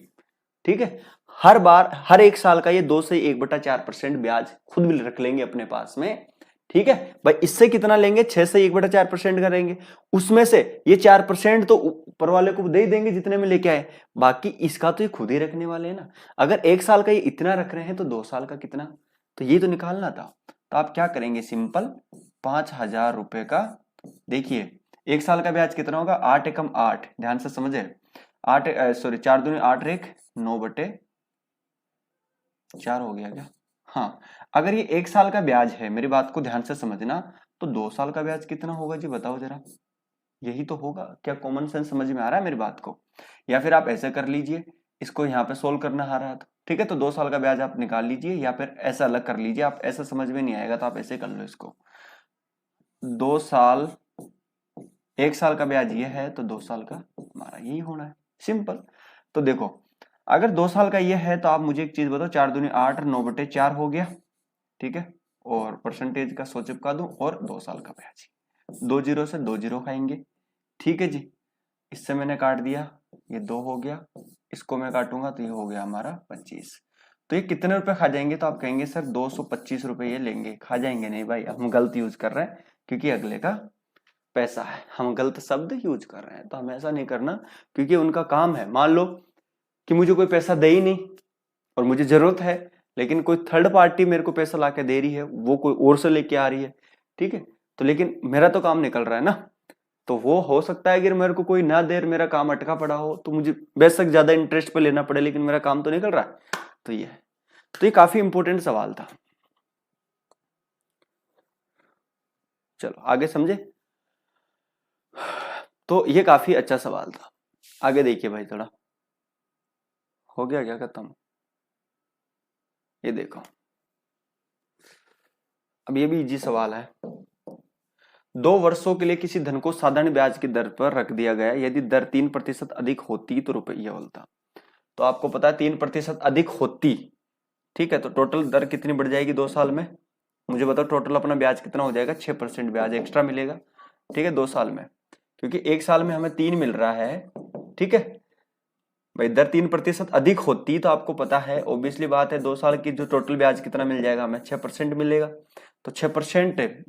Speaker 1: ठीक है, हर बार हर 1 साल का ये 2 से 1/4% ब्याज खुद भी रख लेंगे अपने पास में, ठीक है भाई। इससे कितना लेंगे, 6 से 1/4% करेंगे, उसमें से ये 4% तो ऊपर वाले को दे ही देंगे जितने में लेके आए, बाकी इसका तो ये खुद ही रखने वाले हैं ना। अगर 1 साल का ये इतना रख रहे हैं तो 2 साल का कितना, तो ये तो निकालना था। तो आप क्या करेंगे, सिंपल 5,000 रुपए का, देखिए 1 साल का ब्याज कितना होगा, 8 एकम 8, ध्यान से समझे, 8 सॉरी 4 दूनी 8 रेख 9/4 हो गया क्या, हाँ। अगर ये 1 साल का ब्याज है, मेरी बात को ध्यान से समझना, तो 2 साल का ब्याज कितना होगा जी, बताओ जरा, यही तो होगा। क्या कॉमन सेंस समझ में आ रहा है मेरी बात को, या फिर आप ऐसे कर लीजिए, इसको यहाँ पे सोल्व करना आ रहा था, ठीक है, तो 2 साल का ब्याज आप निकाल लीजिए, या फिर ऐसा अलग कर लीजिए, आप ऐसा समझ में नहीं आएगा तो आप ऐसे कर लो इसको, 2 साल, 1 साल का ब्याज ये है, तो 2 साल का हमारा यही होना है, सिंपल। तो देखो अगर 2 साल का ये है, तो आप मुझे एक चीज बताओ, 4 दूनी 8, 9/4 हो गया, ठीक है, और परसेंटेज का 100 चिपका दूं, और 2 साल का ब्याज, 2 जीरो से 2 जीरो खाएंगे, ठीक है जी। इससे मैंने काट दिया, ये 2 हो गया, इसको मैं काटूंगा तो ये हो गया हमारा 25। तो ये कितने रुपए खा जाएंगे, तो आप कहेंगे सर 225 रुपए ये लेंगे, खा जाएंगे, नहीं भाई, हम गलत यूज कर रहे हैं, क्योंकि अगले का पैसा है, हम गलत शब्द यूज कर रहे हैं, तो हमें ऐसा नहीं करना, क्योंकि उनका काम है। मान लो कि मुझे कोई पैसा दे ही नहीं और मुझे जरूरत है, लेकिन कोई थर्ड पार्टी मेरे को पैसा लाके दे रही है, वो कोई और से लेके आ रही है, ठीक है, तो लेकिन मेरा तो काम निकल रहा है ना। तो वो हो सकता है कि मेरे को कोई ना देर मेरा काम अटका पड़ा हो, तो मुझे बेशक ज्यादा इंटरेस्ट पे लेना पड़े, लेकिन मेरा काम तो निकल रहा है। तो ये है, तो ये काफी इंपॉर्टेंट सवाल था। चलो आगे समझे, तो ये काफी अच्छा सवाल था। आगे देखिए भाई, थोड़ा हो गया क्या खत्म, ये देखो, अब ये भी इजी सवाल है। 2 वर्षों के लिए किसी धन को साधारण ब्याज की दर पर रख दिया गया, यदि दर 3% अधिक होती तो रुपये बोलता। तो आपको पता है 3% अधिक होती, ठीक है, तो टोटल दर कितनी बढ़ जाएगी 2 साल में, मुझे बताओ टोटल अपना ब्याज कितना हो जाएगा, 6% ब्याज एक्स्ट्रा मिलेगा, ठीक है, 2 साल में, क्योंकि 1 साल में हमें 3 मिल रहा है, ठीक है भाई। दर 3% अधिक होती, तो आपको पता है ऑब्वियसली बात है, 2 साल की जो टोटल ब्याज कितना मिल जाएगा हमें, 6% मिलेगा, तो 6%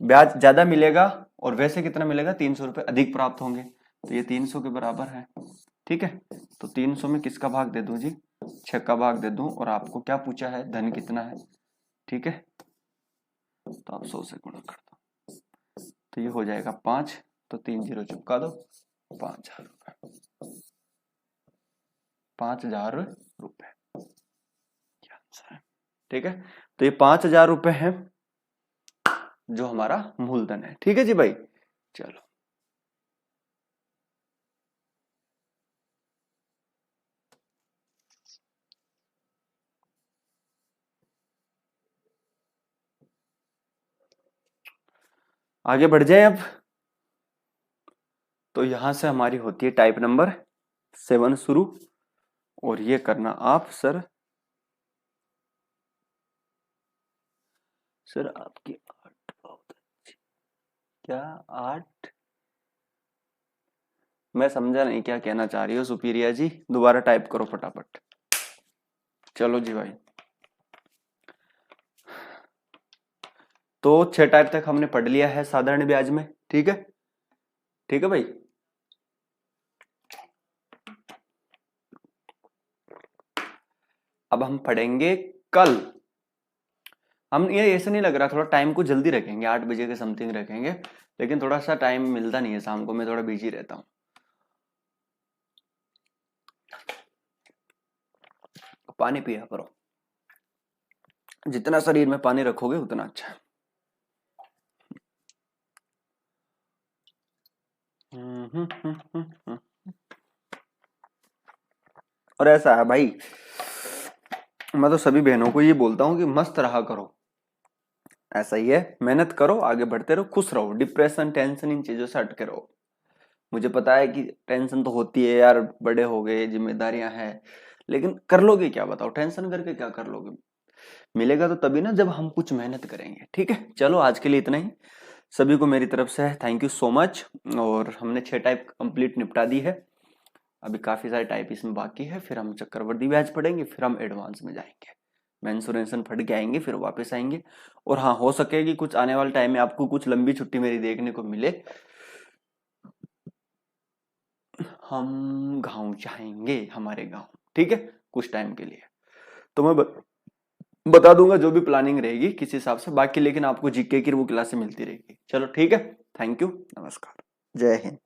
Speaker 1: ब्याज ज्यादा मिलेगा, और वैसे कितना मिलेगा, 300 रुपए अधिक प्राप्त होंगे, तो ये 300 के बराबर है, ठीक है। तो 300 में किसका भाग दे दूं जी, 6 का भाग दे दूं, और आपको क्या पूछा है, धन कितना है, ठीक है, तो आप 100 से गुणा कर दो, तो ये हो जाएगा 5, तो 3 जीरो चिपका दो, 5,000 रुपए, 5,000 रुपए, ठीक है। तो ये 5,000 रुपए है जो हमारा मूलधन है, ठीक है जी भाई। चलो आगे बढ़ जाए अब। तो यहां से हमारी होती है टाइप नंबर 7 शुरू, और ये करना आप सर। सर आपकी 8 बहुत अच्छी। क्या 8? मैं समझा नहीं क्या कहना चाह रही हो सुपीरिया जी, दोबारा टाइप करो फटाफट। चलो जी भाई, तो 6 टाइप तक हमने पढ़ लिया है साधारण ब्याज में। ठीक है, ठीक है भाई। अब हम पढ़ेंगे कल। हम ये ऐसे नहीं लग रहा, थोड़ा टाइम को जल्दी रखेंगे, 8 बजे के समथिंग रखेंगे, लेकिन थोड़ा सा टाइम मिलता नहीं है शाम को, मैं थोड़ा बिजी रहता हूँ। पानी पिया करो, जितना शरीर में पानी रखोगे उतना अच्छा। और ऐसा है भाई, मैं तो सभी बहनों को ये बोलता हूँ कि मस्त रहा करो, ऐसा ही है, मेहनत करो, आगे बढ़ते रहो, खुश रहो, डिप्रेशन टेंशन इन चीजों से हटके रहो। मुझे पता है कि टेंशन तो होती है यार, बड़े हो गए, जिम्मेदारियां हैं, लेकिन कर लोगे क्या बताओ, टेंशन करके क्या कर लोगे? मिलेगा तो तभी ना जब हम कुछ मेहनत करेंगे। ठीक है, चलो आज के लिए इतना ही। सभी को मेरी तरफ से थैंक यू सो मच। और हमने 6 टाइप कंप्लीट निपटा दी है, अभी काफी सारे टाइप इसमें बाकी है, फिर हम चक्रवर्ती ब्याज पढ़ेंगे, फिर हम एडवांस में जाएंगे, मेंसुरेशन पढ़ के आएंगे, फिर वापस आएंगे। और हाँ, हो सके कि कुछ आने वाले टाइम में आपको कुछ लंबी छुट्टी मेरी देखने को मिले, हम गांव जाएंगे, हमारे गांव। ठीक है, कुछ टाइम के लिए। तो मैं बता दूंगा जो भी प्लानिंग रहेगी किस हिसाब से बाकी, लेकिन आपको जीके की वो क्लासें मिलती रहेगी। चलो ठीक है, थैंक यू, नमस्कार, जय हिंद।